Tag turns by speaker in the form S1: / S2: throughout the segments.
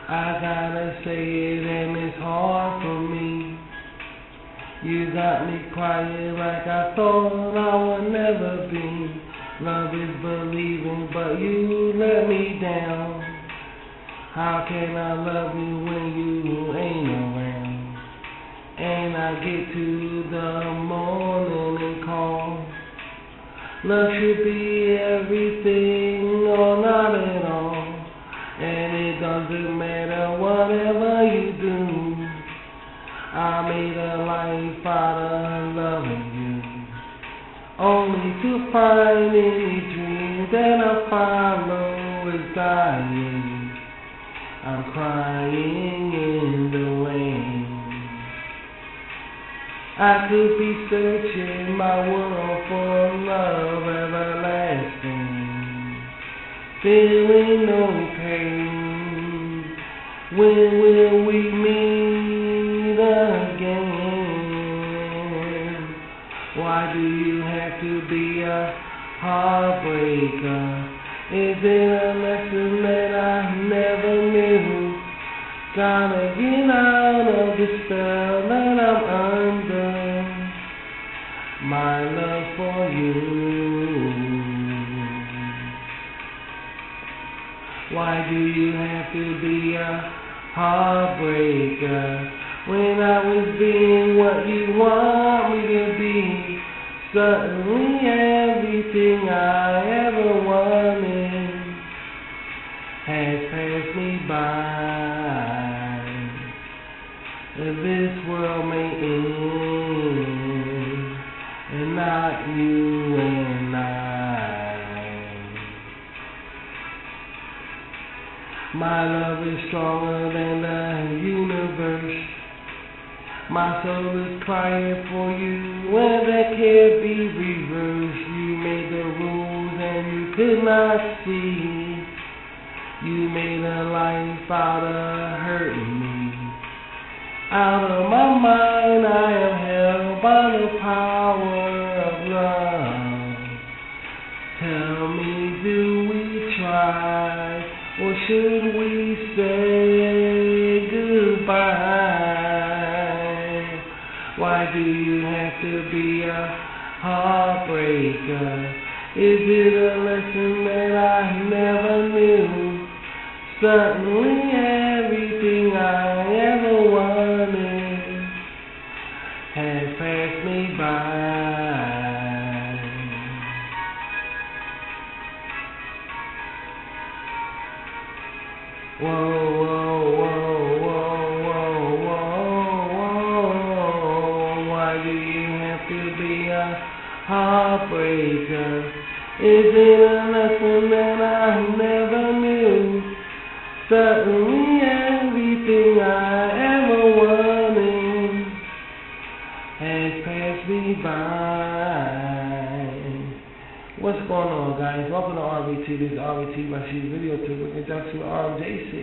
S1: I gotta say it and it's hard for me. You got me crying like I thought I would never be. Love is believing, but you let me down. How can I love you when you ain't around? And I get to the morning and call. Love should be everything or not at all. And it doesn't matter whatever you do. I made a life out of loving you, only to find any dream that I follow is dying. I'm crying in the rain. I could be searching my world for love everlasting, feeling no pain. When will we meet again? Why do you have to be a heartbreaker? Is it a lesson that I never knew? Gotta get out of the spell that I'm under. My love for you. Why do you have to be a heartbreaker when I was being what you want me to be? Suddenly everything I ever wanted has passed me by. This world may end, and not you and I. My love is stronger than the universe. My soul is crying for you, and that can't be reversed. You made the rules and you could not see. You made a life out of hurting me. Out of my mind I am held by the power of love. Tell me, do we try? Or should we say goodbye? Why do you have to be a heartbreaker? Is it a lesson that I never knew? Suddenly everything I ever wanted has passed me by. Whoa, whoa, whoa, whoa, whoa, whoa, whoa. Why do you have to be a heartbreaker? Is it a lesson that I never knew? Suddenly everything I ever wanted has passed me by. What's going on, guys? Welcome to RBT. This is RBT Rashid Video Tip with conjunction with RMJC.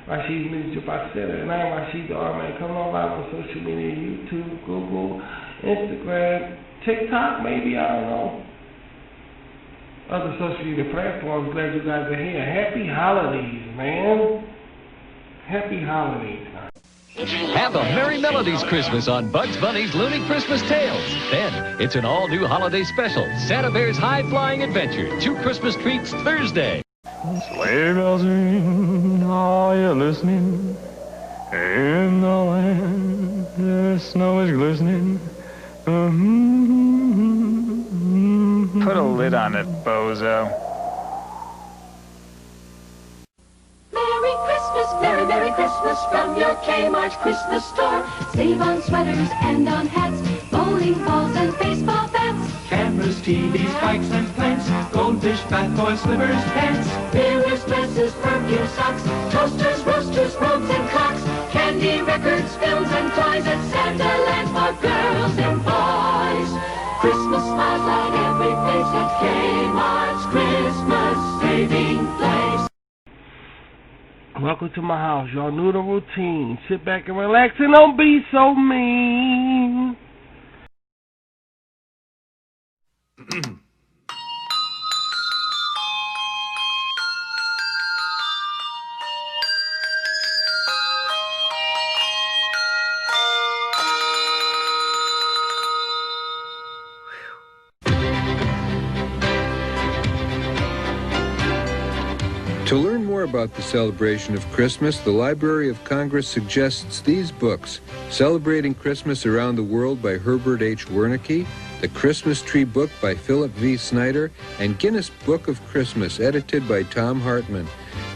S1: Rashid Music Boxer. And I'm Rashid the R-Man. Come on live on social media, YouTube, Google, Instagram, TikTok, maybe, I don't know. Other social media platforms. Glad you guys are here. Happy holidays, man. Happy holidays, guys.
S2: Have a Merry Melodies Christmas on Bugs Bunny's Looney Christmas Tales. Then, it's an all-new holiday special, Santa Bear's High-Flying Adventure. 2 Christmas treats Thursday.
S3: Sleigh bells ring, are you listening? In the land, the snow is glistening. Put a lid on it, bozo.
S4: Merry, Merry Christmas from your Kmart Christmas store. Save on sweaters and on hats, bowling balls and baseball bats.
S5: Cameras, TVs, bikes and plants, goldfish, fat boy slippers, pants.
S4: Mirrors, dresses, perfume, socks, toasters, roasters, robes and clocks. Candy, records, films and toys at Santa Land for girls and boys. Christmas smiles light every face at Kmart's Christmas saving place.
S1: Welcome to my house. Y'all knew the routine. Sit back and relax and don't be so mean.
S6: To learn more about the celebration of Christmas, the Library of Congress suggests these books: Celebrating Christmas Around the World by Herbert H. Wernicke, The Christmas Tree Book by Philip V. Snyder, and Guinness Book of Christmas, edited by Tom Hartman.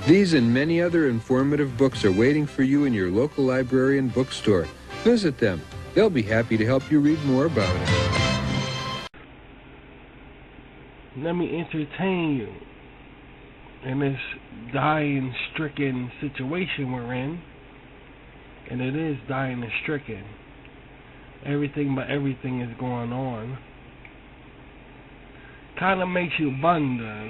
S6: These and many other informative books are waiting for you in your local library and bookstore. Visit them. They'll be happy to help you read more about it.
S1: Let me entertain you in this dying-stricken situation we're in. And it is dying and stricken. Everything but everything is going on. Kind of makes you wonder.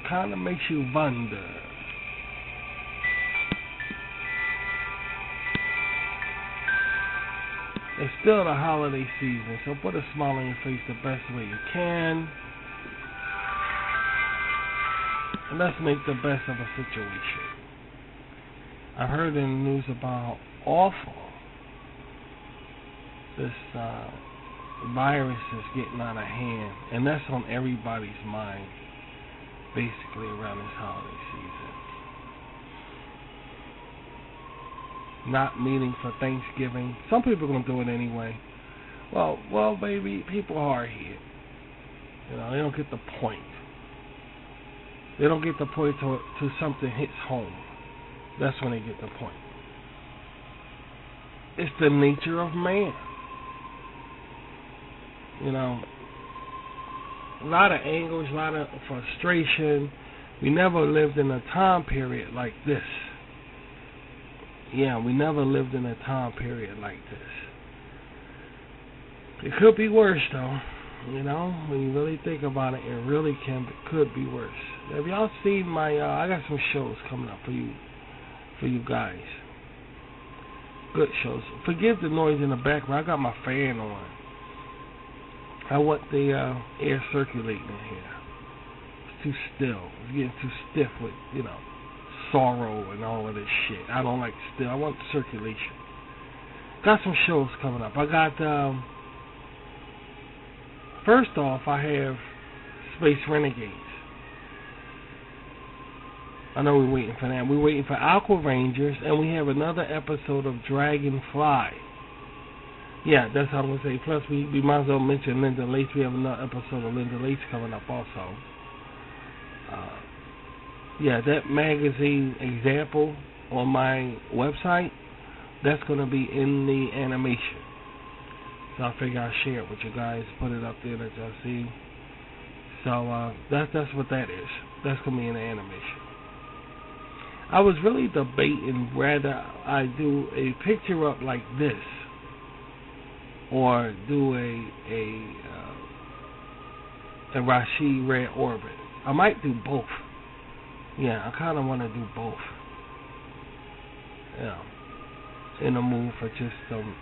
S1: It's still the holiday season, so put a smile on your face the best way you can. And let's make the best of a situation. I heard in the news about awful. This virus is getting out of hand, and that's on everybody's mind, basically, around this holiday season. Not meeting for Thanksgiving. Some people are going to do it anyway. Well, baby, people are here. You know, they don't get the point. They don't get the point till something hits home. That's when they get the point. It's the nature of man. You know, a lot of anguish, a lot of frustration. We never lived in a time period like this. Yeah, we never lived in a time period like this. It could be worse, though. You know, when you really think about it, it really could be worse. Have y'all seen my? I got some shows coming up for you guys. Good shows. Forgive the noise in the background. I got my fan on. I want the air circulating in here. It's too still. It's getting too stiff with, sorrow and all of this shit. I don't like still. I want circulation. Got some shows coming up. I got, first off, I have Space Renegades. I know we're waiting for that. We're waiting for Aqua Rangers, and we have another episode of Dragonfly. Yeah, that's how I'm going to say. Plus, we might as well mention Linda Lace. We have another episode of Linda Lace coming up also. Yeah, that magazine example on my website, that's going to be in the animation. So I figure I'll share it with you guys, put it up there that y'all see. So that's what that is. That's going to be in the animation. I was really debating whether I do a picture up like this or do a Rashid Red Orbit. I might do both. Yeah, I kind of want to do both. Yeah, in the mood for just some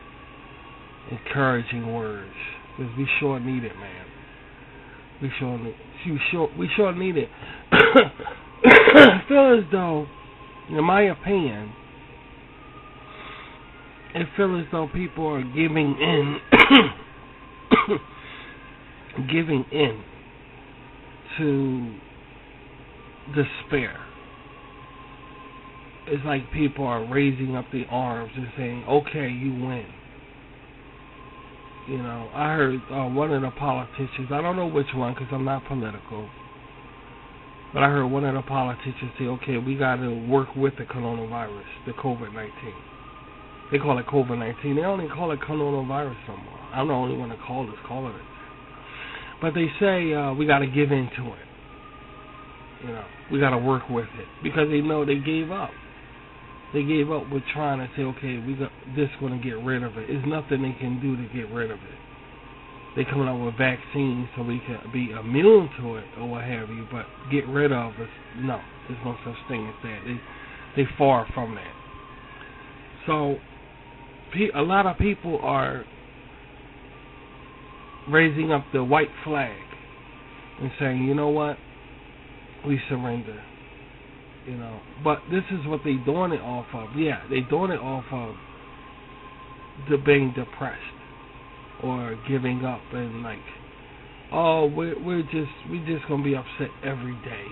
S1: encouraging words, because we sure need it, man. We sure need it. I feel as though, in my opinion, I feel as though people are giving in to despair. It's like people are raising up the arms and saying, okay, you win. You know, I heard one of the politicians, I don't know which one because I'm not political, but I heard one of the politicians say, okay, we got to work with the coronavirus, the COVID-19. They call it COVID-19. They only call it coronavirus no more. I'm the only one that call it. But they say we got to give in to it. You know, we got to work with it because they know they gave up. They gave up with trying to say, okay, we got this going to get rid of it. There's nothing they can do to get rid of it. They coming out with vaccines so we can be immune to it or what have you, but get rid of it, no, there's no such thing as that. They far from that. So a lot of people are raising up the white flag and saying, you know what, we surrender. You know, but this is what they doing it off of. Yeah, they doing it off of being depressed or giving up and like, oh, we just gonna be upset every day.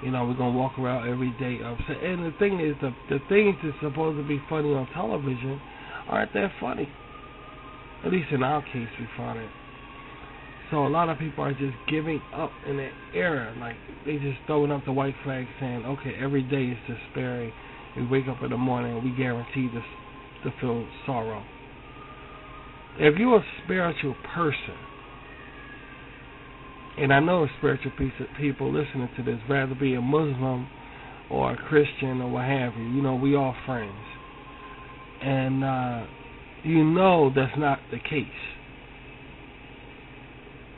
S1: You know, we're gonna walk around every day upset. And the thing is, the things that's supposed to be funny on television aren't that funny. At least in our case, we found it. So a lot of people are just giving up in that era. Like, they just throwing up the white flag saying, okay, every day is despairing. We wake up in the morning and we guarantee to feel sorrow. If you're a spiritual person, and I know spiritual people listening to this, rather be a Muslim or a Christian or what have you, you know, we all friends. And you know that's not the case.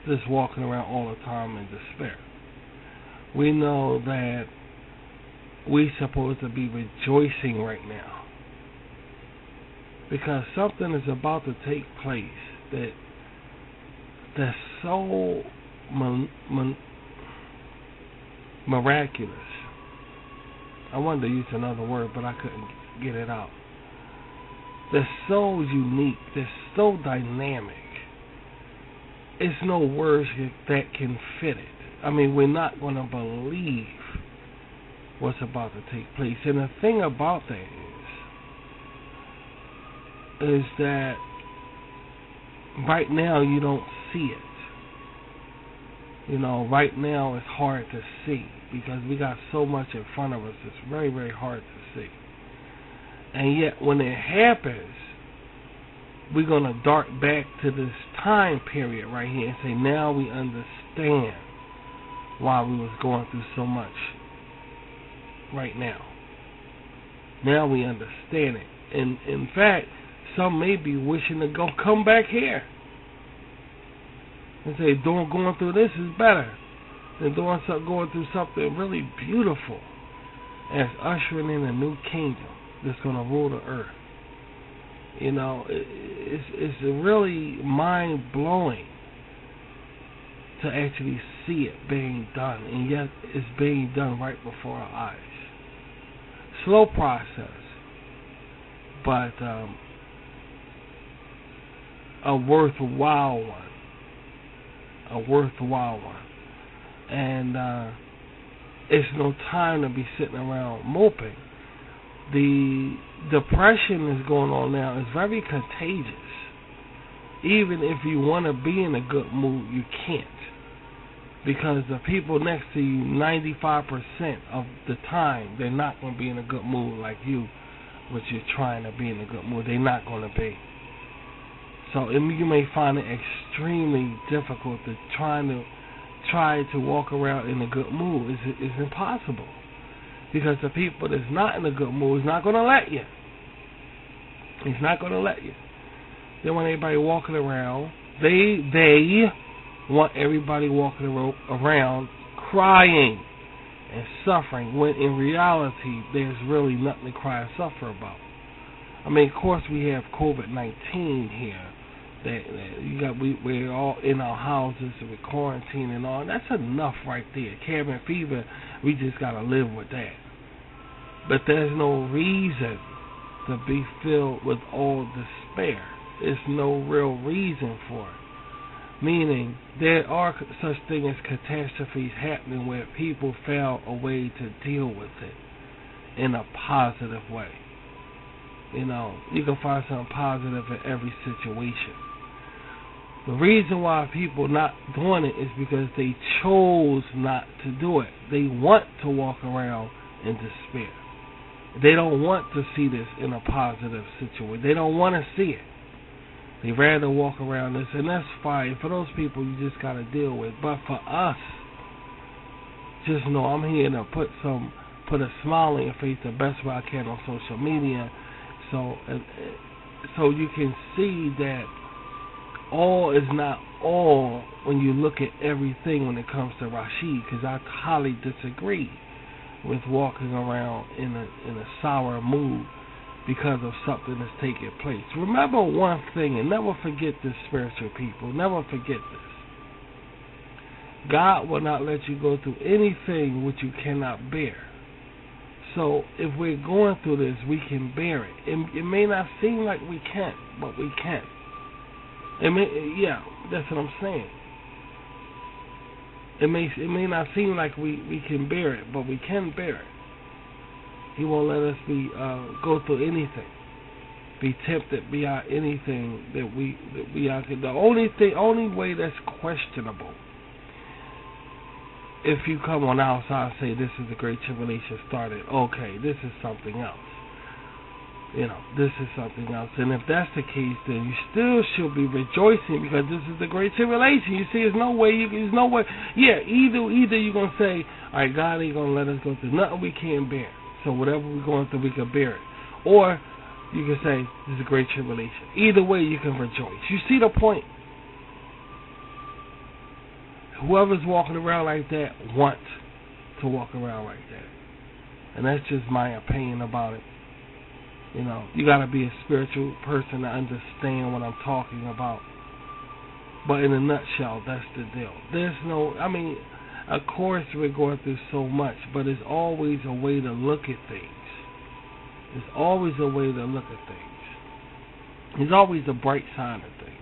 S1: Just walking around all the time in despair. We know that we're supposed to be rejoicing right now, because something is about to take place that's so miraculous. I wanted to use another word, but I couldn't get it out. That's so unique. That's so dynamic. It's no words that can fit it. I mean, we're not going to believe what's about to take place. And the thing about that is that right now you don't see it. You know, right now it's hard to see because we got so much in front of us. It's very, very hard to see. And yet when it happens, we're going to dart back to this time period right here and say, now we understand why we was going through so much right now. Now we understand it. And in fact, some may be wishing to come back here and say, going through this is better than going through something really beautiful as ushering in a new kingdom that's going to rule the earth. You know, it's really mind-blowing to actually see it being done, and yet it's being done right before our eyes. Slow process, but a worthwhile one. And it's no time to be sitting around moping. The depression that's going on now is very contagious. Even if you want to be in a good mood, you can't. Because the people next to you, 95% of the time, they're not going to be in a good mood like you, which you're trying to be in a good mood. They're not going to be. So you may find it extremely difficult to try to walk around in a good mood. It's impossible. Because the people that's not in a good mood is not going to let you. He's not going to let you. They want everybody walking around. They want everybody walking around crying and suffering, when in reality there's really nothing to cry and suffer about. I mean, of course we have COVID-19 here. We're all in our houses with quarantine and all. That's enough right there. Cabin fever, we just got to live with that. But there's no reason to be filled with all despair. There's no real reason for it. Meaning, there are such things as catastrophes happening where people found a way to deal with it in a positive way. You know, you can find something positive in every situation. The reason why people not doing it is because they chose not to do it. They want to walk around in despair. They don't want to see this in a positive situation. They don't want to see it. They rather walk around this, and that's fine. For those people, you just got to deal with. But for us, just know I'm here to put a smile on your face the best way I can on social media, so you can see that all is not all when you look at everything when it comes to Rashid, because I highly disagree with walking around in a sour mood because of something that's taking place. Remember one thing, and never forget this, spiritual people. Never forget this. God will not let you go through anything which you cannot bear. So if we're going through this, we can bear it. It may not seem like we can't, but we can. Yeah, that's what I'm saying. It may not seem like we can bear it, but we can bear it. He won't let us go through anything, be tempted beyond anything that we are. The only way that's questionable, if you come on outside and say this is the Great Tribulation started, okay, this is something else. This is something else. And if that's the case, then you still should be rejoicing because this is the Great Tribulation. You see, there's no way. Yeah, either you're going to say, all right, God ain't going to let us go through nothing we can't bear. So whatever we're going through, we can bear it. Or you can say, this is a Great Tribulation. Either way, you can rejoice. You see the point? Whoever's walking around like that wants to walk around like that. And that's just my opinion about it. You got to be a spiritual person to understand what I'm talking about. But in a nutshell, that's the deal. Of course we're going through so much, but there's always a way to look at things. There's always a way to look at things. There's always a bright side of things.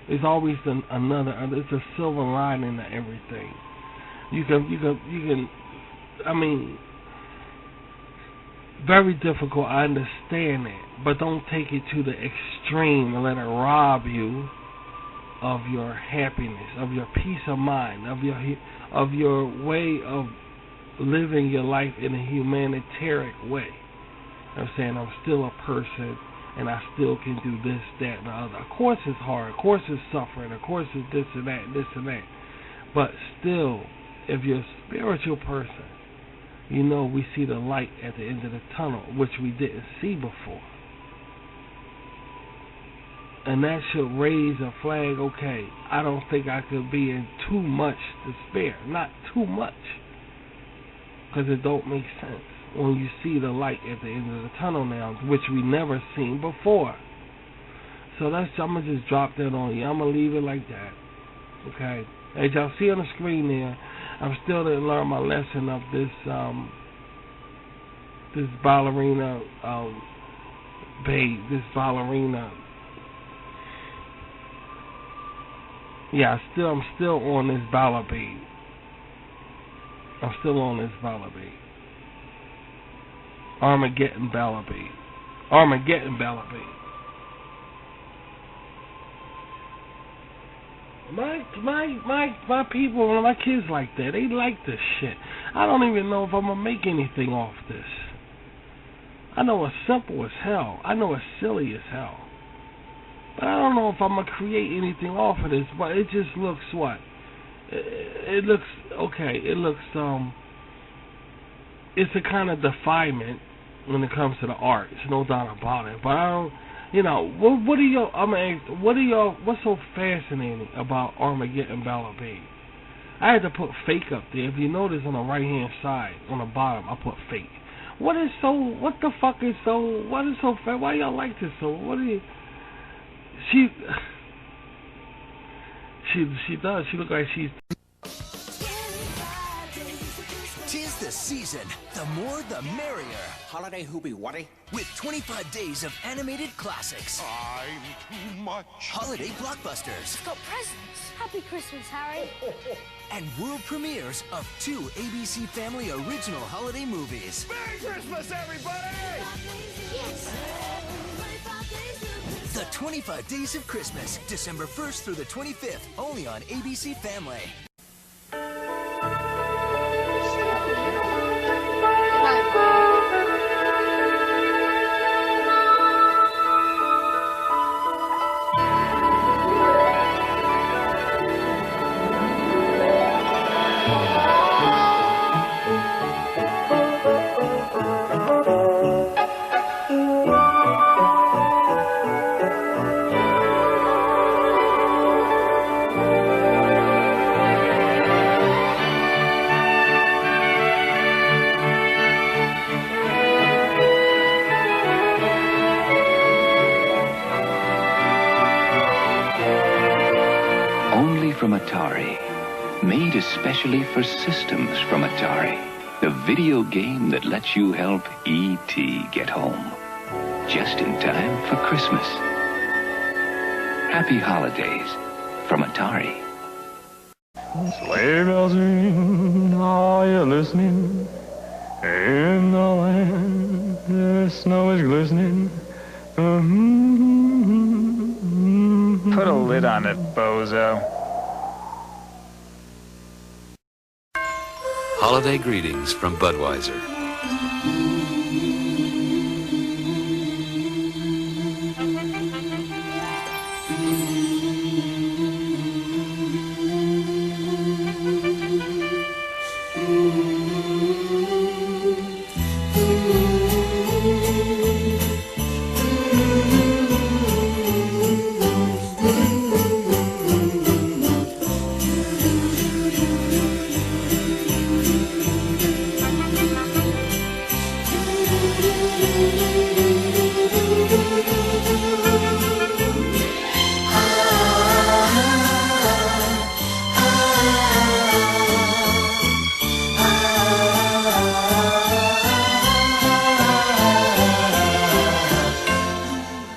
S1: There's always it's a silver lining to everything. You can, very difficult, I understand it, but don't take it to the extreme and let it rob you of your happiness, of your peace of mind, of your way of living your life in a humanitarian way. I'm saying I'm still a person and I still can do this, that, and the other. Of course it's hard, of course it's suffering, of course it's this and that. But still, if you're a spiritual person, we see the light at the end of the tunnel, which we didn't see before. And that should raise a flag, okay, I don't think I could be in too much despair. Not too much. Because it don't make sense when you see the light at the end of the tunnel now, which we never seen before. So I'm going to just drop that on you. I'm going to leave it like that. Okay? As y'all see on the screen there, I'm still didn't learn my lesson of this ballerina babe, this ballerina. Yeah, I'm still on this baller babe. I'm still on this baller babe. Armageddon baller babe. Armageddon baller babe. My people, my kids like that. They like this shit. I don't even know if I'm gonna make anything off this. I know it's simple as hell. I know it's silly as hell. But I don't know if I'm gonna create anything off of this. But it just looks what? It looks okay. It looks it's a kind of defilement when it comes to the art. There's no doubt about it. But I don't. What are y'all? I'm gonna ask. What's so fascinating about Armageddon Baller Babe? I had to put fake up there. If you notice on the right hand side, on the bottom, I put fake. What the fuck is so? What is so fake? Why y'all like this so? What are you? She does. She look like she's.
S7: 'Tis the season. The more, the merrier.
S8: Holiday hoopy whatty?
S7: With 25 days of animated classics.
S9: I'm too much.
S7: Holiday blockbusters.
S10: Got presents. Happy Christmas, Harry.
S7: And world premieres of 2 ABC Family original holiday movies.
S9: Merry Christmas, everybody!
S10: Yes.
S7: The 25 Days of Christmas, December 1st through the 25th, only on ABC Family.
S11: From Atari, made especially for systems from Atari, the video game that lets you help E.T. get home, just in time for Christmas. Happy holidays from Atari.
S3: Sleigh bells ring, are you listening? In the land, the snow is glistening.
S8: Put a lid on it, bozo.
S12: Holiday greetings from Budweiser.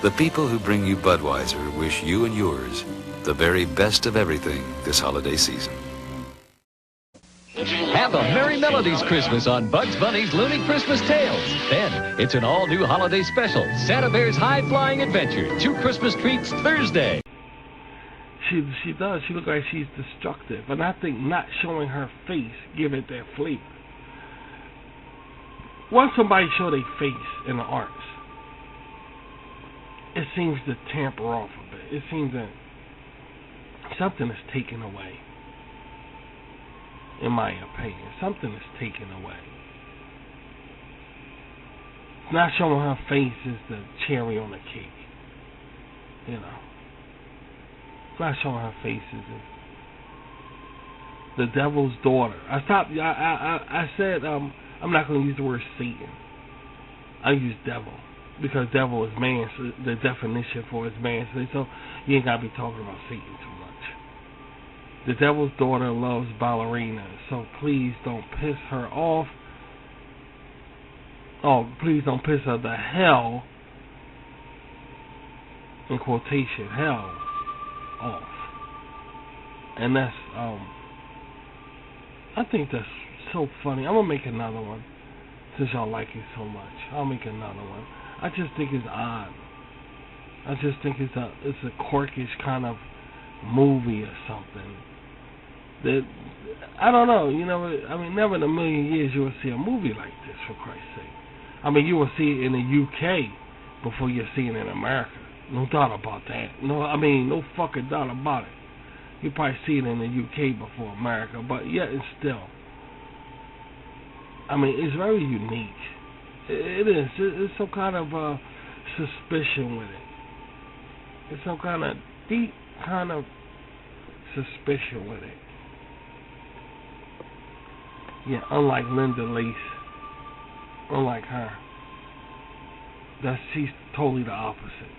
S12: The people who bring you Budweiser wish you and yours the very best of everything this holiday season.
S2: Have a Merry Melodies Christmas on Bugs Bunny's Looney Christmas Tales. Then, it's an all-new holiday special, Santa Bear's High-Flying Adventure, 2 Christmas treats Thursday.
S1: She does. She looks like she's destructive. And I think not showing her face give it that flavor. Once somebody show their face in the arts, it seems to tamper off a bit. It seems that something is taken away. In my opinion, something is taken away. Not showing her face is the cherry on the cake. You know. Not showing her face is the devil's daughter. I said I'm not going to use the word Satan. I use devil. Because devil is man, so the definition for it is man. So you ain't got to be talking about Satan too much. The devil's daughter loves ballerinas, so please don't piss her off. Oh, please don't piss her the hell, in quotation, hell, off. And that's, I think that's so funny. I'm going to make another one, since y'all like it so much. I'll make another one. I just think it's odd. I just think it's a quirkish kind of movie or something. That I don't know. You know, I mean, never in a million years you will see a movie like this. For Christ's sake, I mean, you will see it in the UK before you see it in America. No doubt about that. No, I mean, no fucking doubt about it. You probably see it in the UK before America, but yet and still, I mean, it's very unique. It is. It's some kind of suspicion with it. It's some kind of deep kind of suspicion with it. Yeah, unlike Linda Lace, unlike her, she's totally the opposite.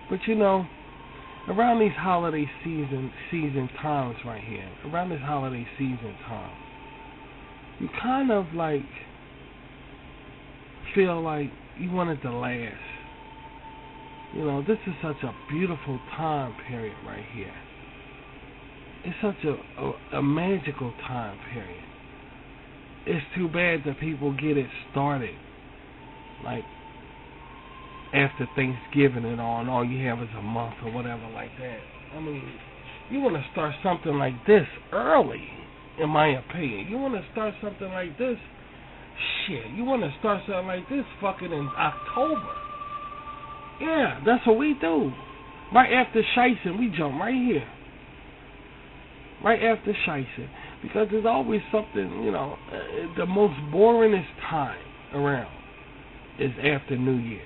S1: But you know, around these holiday season times right here, around this holiday season time, you kind of like feel like you want it to last. You know, this is such a beautiful time period right here. It's such a magical time period. It's too bad that people get it started like after Thanksgiving and all you have is a month or whatever like that. I mean, you want to start something like this early, in my opinion. You want to start something like this, you want to start something like this fucking in October. Yeah, that's what we do. Right after Shiesing, we jump right here. Right after Shiesing. Because there's always something, you know, the most boringest time around is after New Year's.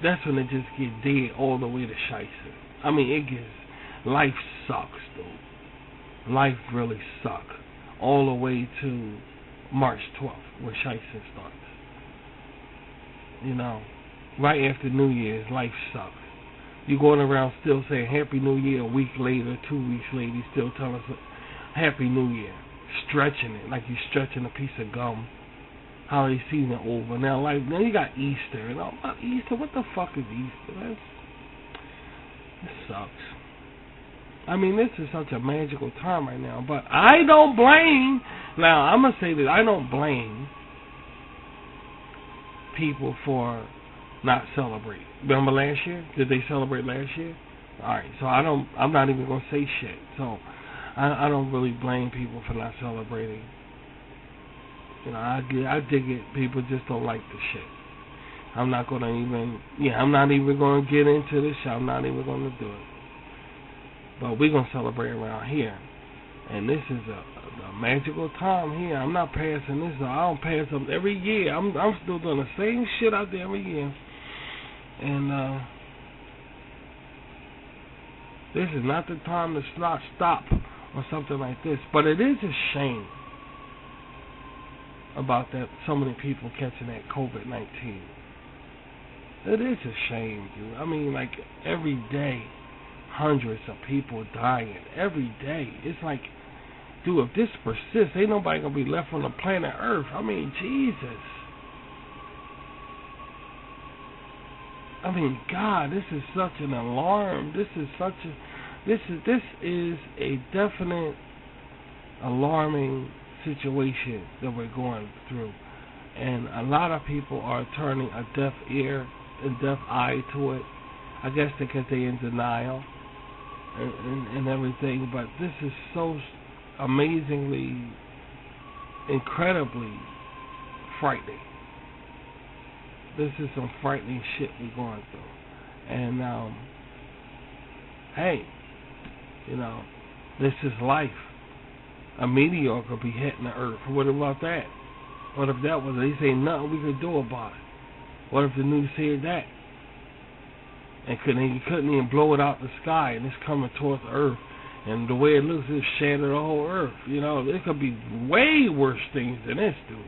S1: That's when it just gets dead all the way to Shiesing. I mean, life sucks, dude. Life really sucks. All the way to March 12th, where Shiesing starts. You know, right after New Year's, life sucks. You going around still saying Happy New Year a week later, 2 weeks later, you still tell us Happy New Year. Stretching it like you're stretching a piece of gum. Holiday season over. Now you got Easter and all. Easter, what the fuck is Easter? It sucks. I mean, this is such a magical time right now. But I don't blame. Now, I'm going to say that I don't blame people for not celebrating. Remember last year? Did they celebrate last year? Alright, so I'm not even going to say shit. So, I don't really blame people for not celebrating. You know, I dig it. People just don't like the shit. I'm not going to even, I'm not even going to get into this shit. I'm not even going to do it. But we're going to celebrate around here. And this is a magical time here. I'm not passing this. I don't pass them every year. I'm still doing the same shit out there every year. And this is not the time to stop or something like this. But it is a shame about that so many people catching that COVID-19. It is a shame, dude. I mean, like, every day, hundreds of people dying. Every day. It's like, dude, if this persists, ain't nobody gonna be left on the planet Earth. I mean, Jesus. I mean, God, this is such an alarm. This is a definite alarming situation that we're going through. And a lot of people are turning a deaf ear and deaf eye to it. I guess because they're in denial and everything. But this is so amazingly, incredibly frightening. This is some frightening shit we're going through. And, hey, you know, this is life. A meteor could be hitting the earth. What about that? What if that was, they say nothing we could do about it? What if the news said that? And you couldn't even blow it out the sky, and it's coming towards the earth. And the way it looks, it shatter the whole earth. You know, there could be way worse things than this, dude.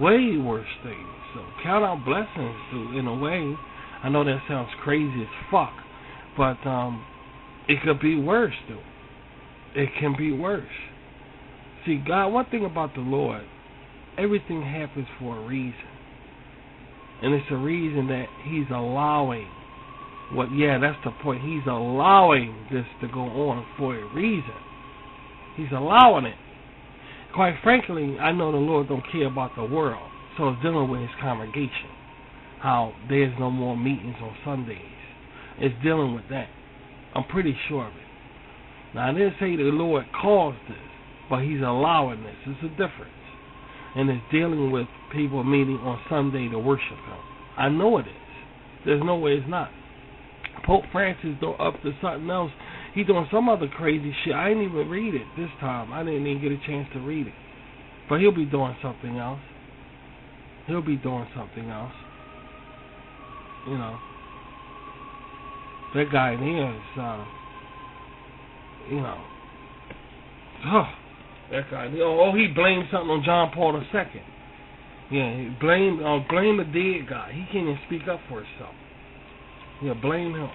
S1: Way worse things. So count out blessings, dude, in a way. I know that sounds crazy as fuck, but it could be worse, dude. It can be worse. See, God, one thing about the Lord, everything happens for a reason. And it's a reason that He's allowing that's the point. He's allowing this to go on for a reason. He's allowing it. Quite frankly, I know the Lord don't care about the world. So it's dealing with His congregation. How there's no more meetings on Sundays. It's dealing with that. I'm pretty sure of it. Now, I didn't say the Lord caused this, but He's allowing this. It's a difference. And it's dealing with people meeting on Sunday to worship Him. I know it is. There's no way it's not. Pope Francis up to something else. He doing some other crazy shit. I didn't even read it this time. I didn't even get a chance to read it. But he'll be doing something else. He'll be doing something else. You know. That guy there is, you know. That guy. He blamed something on John Paul II. Yeah, he blame the dead guy. He can't even speak up for himself. Yeah, blame him.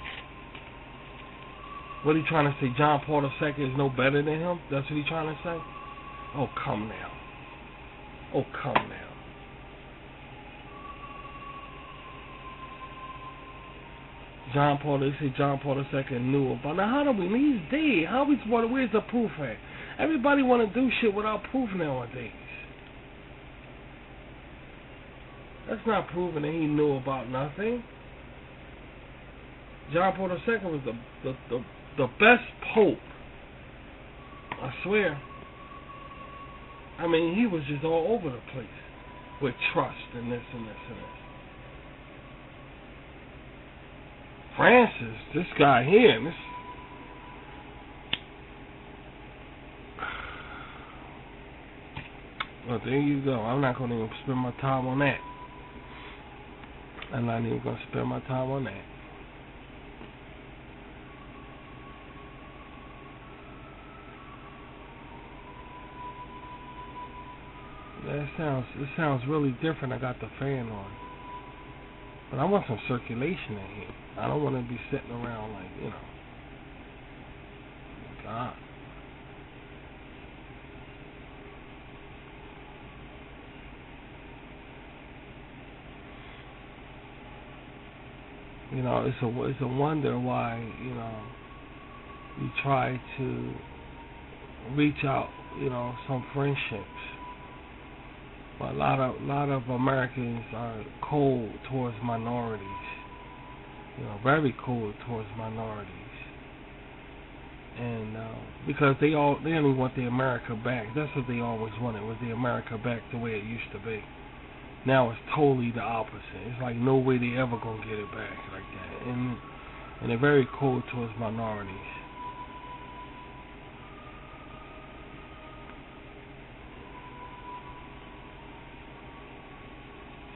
S1: What he trying to say? John Paul II is no better than him? That's what he trying to say? Oh, come now. Oh, come now. They say John Paul II knew about. Now, how do we? He's dead. Where's the proof at? Everybody want to do shit without proof nowadays. That's not proving that he knew about nothing. John Paul II was the best pope. I swear. I mean, he was just all over the place with trust and this and this and this. Francis, this guy here, well, there you go. I'm not going to even spend my time on that. I'm not even going to spend my time on that. It sounds really different. I got the fan on. But I want some circulation in here. I don't want to be sitting around like, you know. God. You know, it's a wonder why, you know, you try to reach out, some friendships. But a lot of Americans are cold towards minorities. Very cold towards minorities. And because they only want the America back. That's what they always wanted, was the America back the way it used to be. Now it's totally the opposite. It's like no way they ever gonna get it back like that. And they're very cold towards minorities.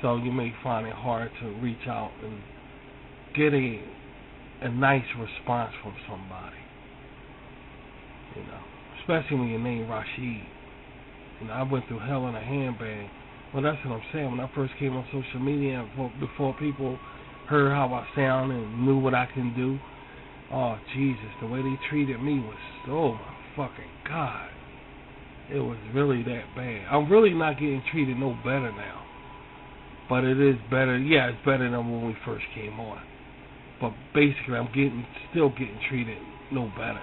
S1: So you may find it hard to reach out and get a nice response from somebody. Especially when your name Rashid. I went through hell in a handbag. Well, that's what I'm saying. When I first came on social media, before people heard how I sound and knew what I can do, oh Jesus, the way they treated me was, oh my fucking God. It was really that bad. I'm really not getting treated no better now. But it is better. Yeah, it's better than when we first came on. But basically, I'm still getting treated no better.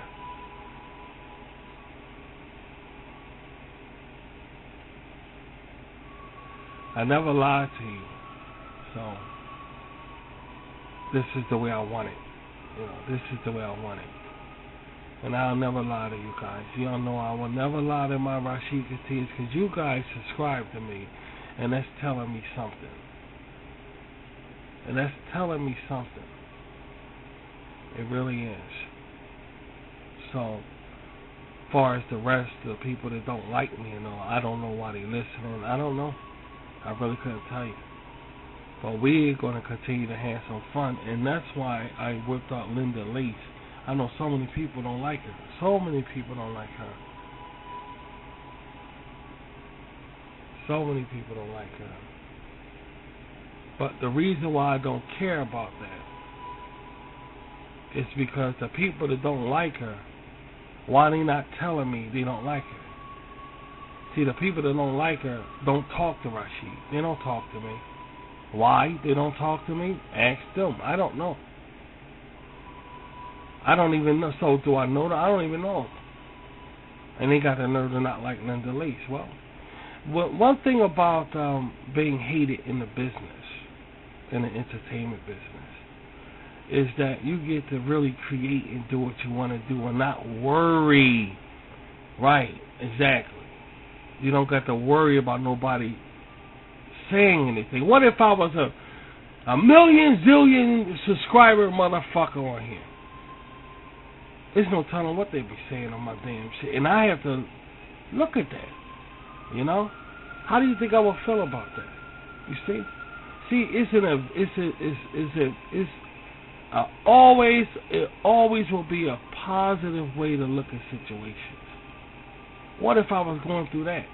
S1: I never lied to you. So, this is the way I want it. This is the way I want it. And I'll never lie to you guys. You all know I will never lie to my Rashid Katias, because you guys subscribe to me. And that's telling me something. It really is. So, as far as the rest of the people that don't like me, I don't know why they listening. I don't know. I really couldn't tell you. But we're going to continue to have some fun. And that's why I whipped out Linda Lace. I know so many people don't like her. So many people don't like her. So many people don't like her. But the reason why I don't care about that is because the people that don't like her, why they not telling me they don't like her? See, the people that don't like her don't talk to Rashid. They don't talk to me. Why they don't talk to me? Ask them. I don't know. I don't even know. So do I know that? I don't even know. And they got the nerve to not like Linda Lace. Well, one thing about being hated in the business, in the entertainment business, is that you get to really create and do what you want to do and not worry. Right, exactly. You don't got to worry about nobody saying anything. What if I was a million zillion subscriber motherfucker on here? There's no telling what they be saying on my damn shit, and I have to look at that. How do you think I would feel about that? You see, it always will be a positive way to look at situations. What if I was going through that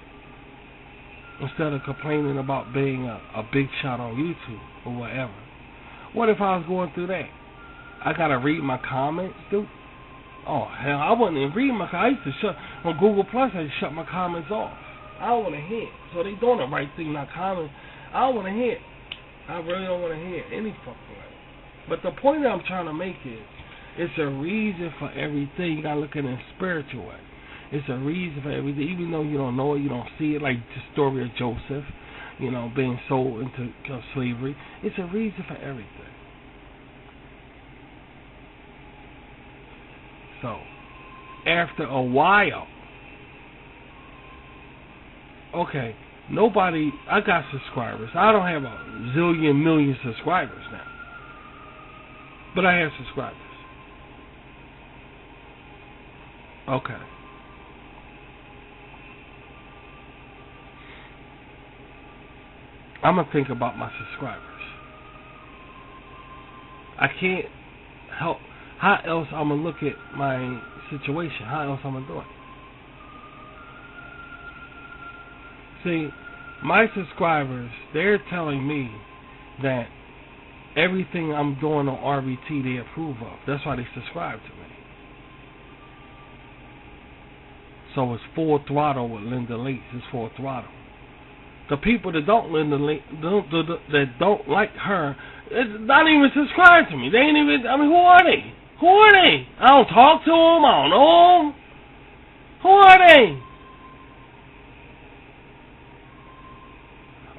S1: instead of complaining about being a big shot on YouTube or whatever? What if I was going through that? I gotta read my comments, dude. Oh hell, I wouldn't even read my comments. I used to shut on Google Plus. I used to shut my comments off. I don't want to hear it. So they doing the right thing, not comment. I don't want to hear it. I really don't want to hear any fucking way. But the point that I'm trying to make is, it's a reason for everything. You gotta look at it in a spiritual way. It's a reason for everything, even though you don't know it, you don't see it, like the story of Joseph, being sold into slavery. It's a reason for everything. So, after a while, okay, I got subscribers. I don't have a zillion million subscribers now, but I have subscribers. Okay. I'm going to think about my subscribers. I can't help. How else I'm going to look at my situation? How else I'm going to do it? See, my subscribers, they're telling me that everything I'm doing on RBT they approve of. That's why they subscribe to me. So it's full throttle with Linda Lace. It's full throttle. The people that don't that don't like her, it's not even subscribe to me. They ain't even. I mean, who are they? Who are they? I don't talk to them. I don't know them. Who are they?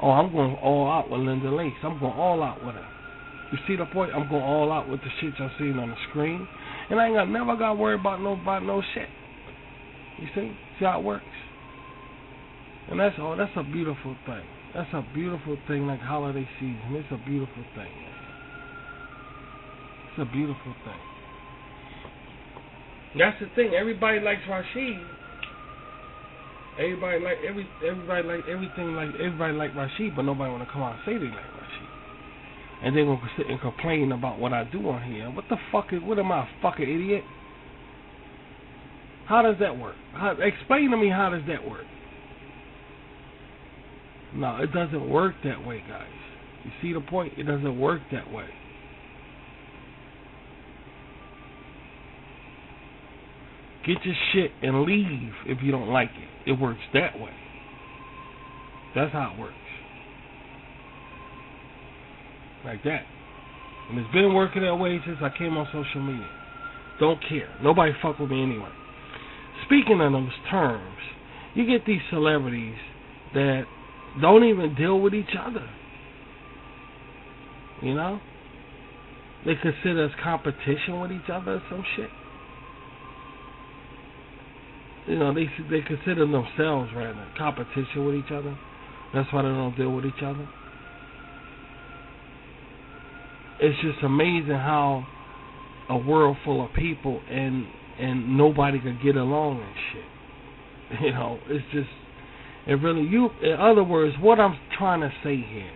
S1: Oh, I'm going all out with Linda Lace. I'm going all out with her. You see the point? I'm going all out with the shit y'all seen on the screen. And I ain't never got worried about no shit. You see? See how it works? And that's all. That's a beautiful thing. That's a beautiful thing, like holiday season. It's a beautiful thing. It's a beautiful thing. That's the thing. Everybody likes Rashid. Everybody like Rashid, but nobody want to come out and say they like Rashid. And they're gonna sit and complain about what I do on here. What the fuck is? What am I, a fucking idiot? How does that work? Explain to me, how does that work? No, it doesn't work that way, guys. You see the point? It doesn't work that way. Get your shit and leave if you don't like it. It works that way. That's how it works. Like that. And it's been working that way since I came on social media. Don't care. Nobody fuck with me anyway. Speaking of those terms, you get these celebrities that don't even deal with each other. You know? They consider us competition with each other or some shit. You know, they consider themselves, rather, competition with each other. That's why they don't deal with each other. It's just amazing how a world full of people and nobody could get along and shit. You know, it's just, it really, in other words, what I'm trying to say here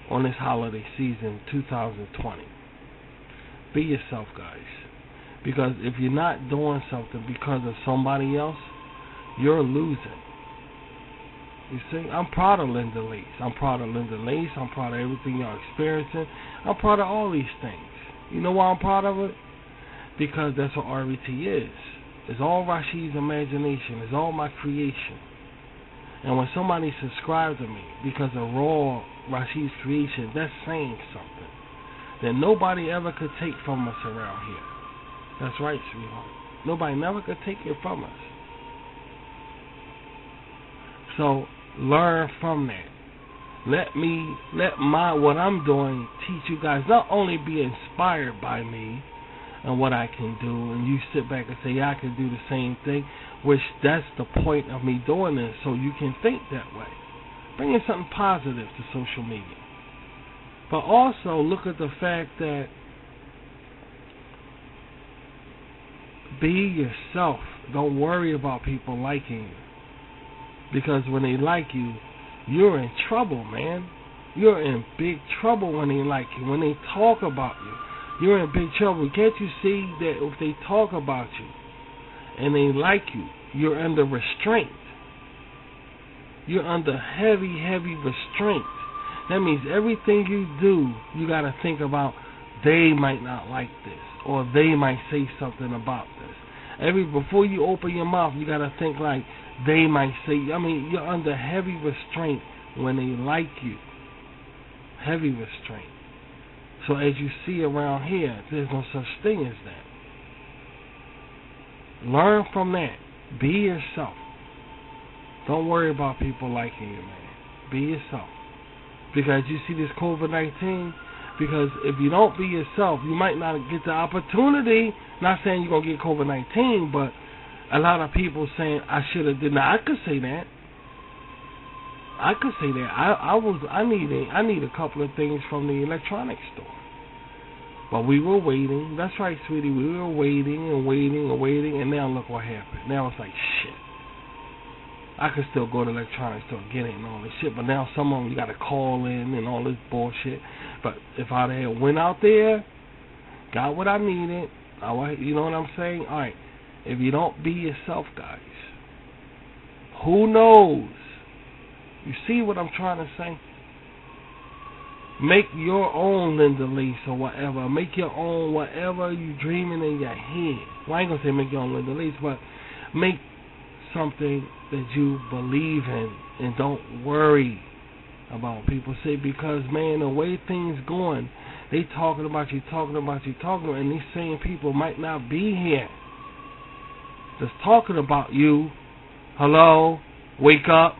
S1: on this holiday season 2020, be yourself, guys. Because if you're not doing something because of somebody else, you're losing. You see, I'm proud of Linda Lace. I'm proud of Linda Lace. I'm proud of everything y'all experiencing. I'm proud of all these things. You know why I'm proud of it? Because that's what RET is. It's all Rashid's imagination. It's all my creation. And when somebody subscribes to me because of raw Rashid's creation, that's saying something that nobody ever could take from us around here. That's right, sweetheart. Nobody never could take it from us. So learn from that. Let what I'm doing teach you guys, not only be inspired by me and what I can do, and you sit back and say, yeah, I can do the same thing, which that's the point of me doing this, so you can think that way. Bringing something positive to social media. But also look at the fact that be yourself. Don't worry about people liking you. Because when they like you, you're in trouble, man. You're in big trouble when they like you. When they talk about you, you're in big trouble. Can't you see that if they talk about you and they like you, you're under restraint. You're under heavy, heavy restraint. That means everything you do, you got to think about they might not like this, or they might say something about this. Before you open your mouth, you got to think like they might say. I mean, you're under heavy restraint when they like you. Heavy restraint. So as you see around here, there's no such thing as that. Learn from that. Be yourself. Don't worry about people liking you, man. Be yourself. Because you see this COVID-19, because if you don't be yourself, you might not get the opportunity. Not saying you're going to get COVID-19, but a lot of people saying, I should have did. Now, I could say that. I could say that. I need a couple of things from the electronics store. But we were waiting. That's right, sweetie. We were waiting and waiting and waiting, and now look what happened. Now it's like, shit. I could still go to the electronics store and get it and all this shit, but now some of them you got to call in and all this bullshit. But if I had went out there, got what I needed, you know what I'm saying? All right, if you don't be yourself, guys, who knows? You see what I'm trying to say? Make your own Linda Lace or whatever. Make your own whatever you dreaming in your head. Well, I ain't going to say make your own Linda Lace, but make something that you believe in, and don't worry about people say, because man, the way things going, They talking about you, and these same people might not be here. Just talking about you. Hello? Wake up.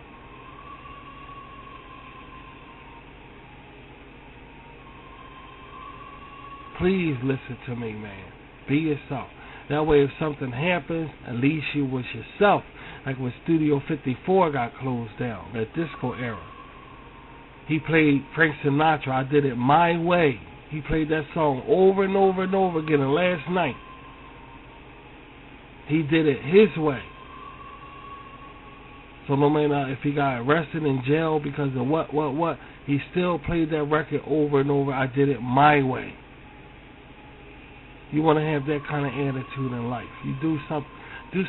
S1: Please listen to me, man. Be yourself. That way if something happens, at least you was yourself. Like when Studio 54 got closed down, that disco era. He played Frank Sinatra, I Did It My Way. He played that song over and over and over again, and last night he did it his way. So no matter if he got arrested in jail because of what, he still played that record over and over. I did it my way. You want to have that kind of attitude in life. You do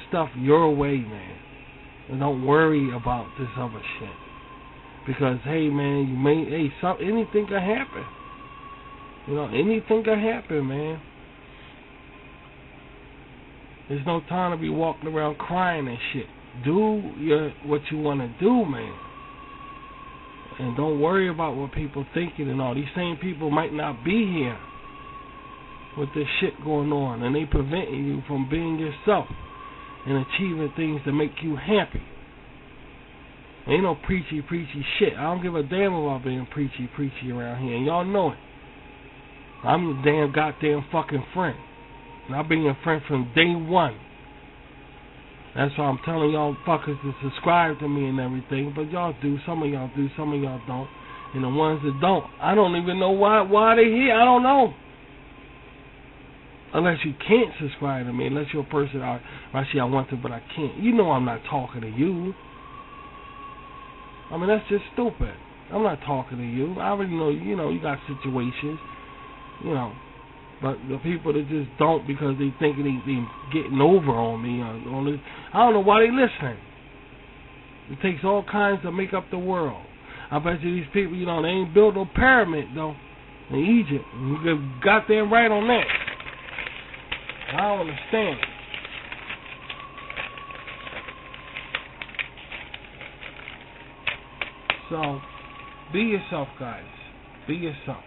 S1: stuff your way, man. And don't worry about this other shit. Because hey, man, anything can happen. You know, anything can happen, man. There's no time to be walking around crying and shit. Do what you want to do, man. And don't worry about what people thinking and all. These same people might not be here with this shit going on, and they preventing you from being yourself and achieving things that make you happy. Ain't no preachy shit. I don't give a damn about being preachy around here, and y'all know it. I'm your damn goddamn fucking friend, and I've been your friend from day one. That's why I'm telling y'all fuckers to subscribe to me and everything, but y'all do. Some of y'all do, some of y'all don't. And the ones that don't, I don't even know why they here. I don't know. Unless you can't subscribe to me, unless you're a person, I want to, but I can't. You know I'm not talking to you. I mean, that's just stupid. I'm not talking to you. I already know, you got situations, But the people that just don't because they think they getting over on me, I don't know why they listening. It takes all kinds to make up the world. I bet you these people, they ain't built no pyramid, though, in Egypt. You got them right on that. I don't understand. So, be yourself, guys. Be yourself.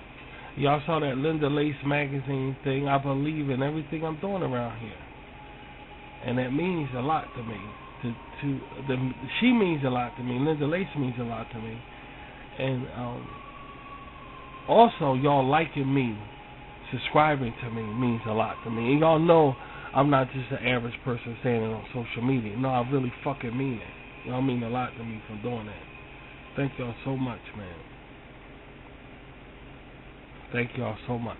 S1: Y'all saw that Linda Lace magazine thing. I believe in everything I'm doing around here, and that means a lot to me. She means a lot to me. Linda Lace means a lot to me, and also y'all liking me, subscribing to me means a lot to me. And y'all know I'm not just an average person saying it on social media. No, I really fucking mean it. Y'all mean a lot to me for doing that. Thank y'all so much, man. Thank y'all so much.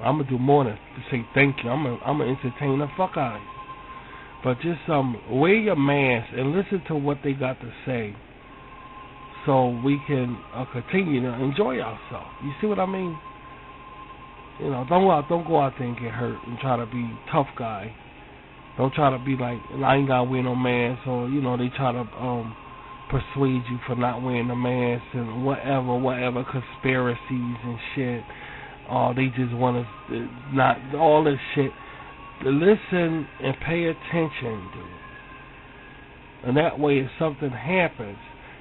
S1: I'm gonna do more than to say thank you. I'm gonna entertain the fuck out of you. But just wear your mask and listen to what they got to say, so we can continue to enjoy ourselves. You see what I mean? Don't go out there and get hurt and try to be tough guy. Don't try to be like, I ain't gotta wear no mask, or they try to persuade you for not wearing the mask and whatever conspiracies and shit. They just want to not all this shit. Listen and pay attention, dude. And that way, if something happens,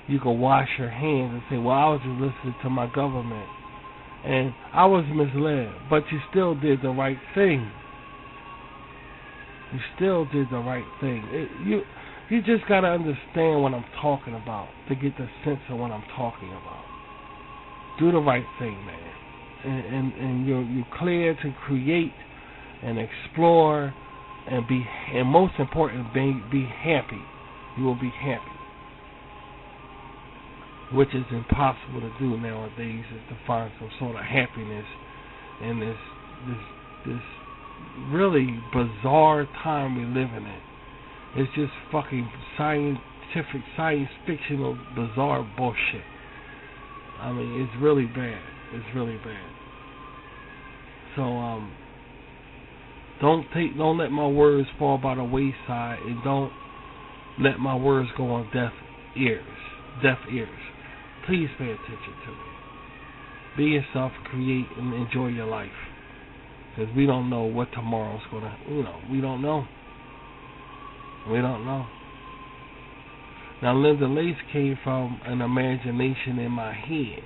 S1: you can wash your hands and say, well, I was just listening to my government and I was misled, but you still did the right thing. You still did the right thing. You just got to understand what I'm talking about to get the sense of what I'm talking about. Do the right thing, man. And you're clear to create and explore and most important, be happy. You will be happy. Which is impossible to do nowadays, is to find some sort of happiness in this really bizarre time we live in. It's just fucking science fictional, bizarre bullshit. I mean, it's really bad. It's really bad. So, don't let my words fall by the wayside, and don't let my words go on deaf ears. Please pay attention to me. Be yourself, create, and enjoy your life. Because we don't know what tomorrow's gonna, we don't know. We don't know. Now, Linda Lace came from an imagination in my head.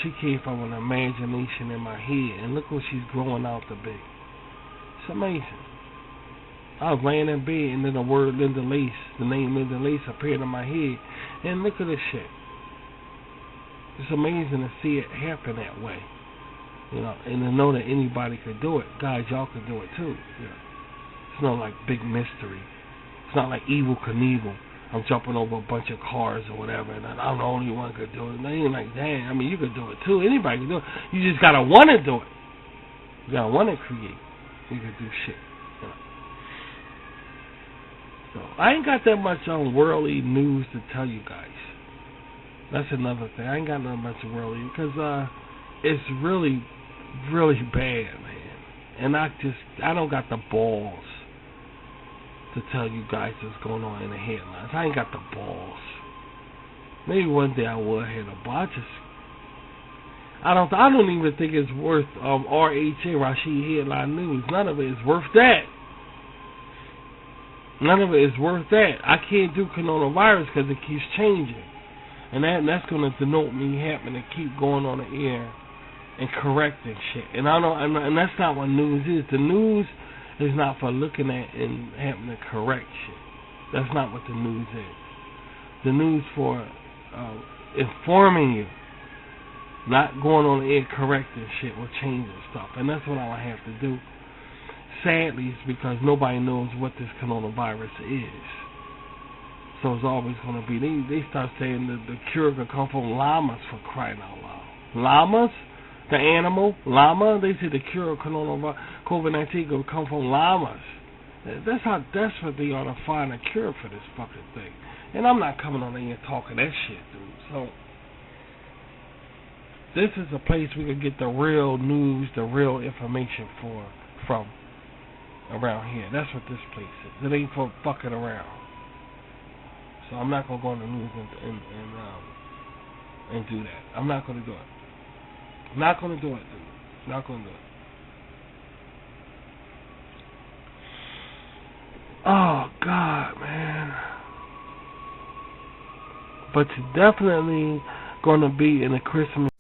S1: she came from an imagination in my head, and look what she's growing out to be. It's amazing. I was laying in bed, and then the word Linda Lace, the name Linda Lace appeared in my head, and look at this shit. It's amazing to see it happen that way, you know, and to know that anybody could do it. Guys, y'all could do it too. You know. It's not like big mystery. It's not like Evel Knievel. I'm jumping over a bunch of cars or whatever, and I'm the only one could do it. They ain't like, dang, I mean, you could do it too. Anybody can do it. You just gotta want to do it. You gotta want to create. You can do shit. You know. So I ain't got that much worldly news to tell you guys. That's another thing. I ain't got that much worldly because it's really, really bad, man. And I don't got the balls to tell you guys what's going on in the headlines. I ain't got the balls. Maybe one day I will have the balls. I don't even think it's worth RHA, Rashid Headline News. None of it is worth that. None of it is worth that. I can't do coronavirus because it keeps changing. And that's going to denote me having to keep going on the air and correcting shit. And that's not what news is. The news is not for looking at and having to correct shit. That's not what the news is. The news for informing you, not going on the air correcting shit or changing stuff. And that's what I have to do. Sadly, it's because nobody knows what this coronavirus is. So it's always going to be. They start saying that the cure can come from llamas, for crying out loud. Llamas? The animal? Llama? They say the cure of COVID-19 can come from llamas. That's how desperate they are to find a cure for this fucking thing. And I'm not coming on here talking that shit, dude. So this is a place we can get the real news, the real information from around here. That's what this place is. It ain't for fucking around. So I'm not gonna go on the news and do that. I'm not gonna do it. Not gonna do it, dude. Not gonna do it. Oh God, man. But you're definitely gonna be in a Christmas.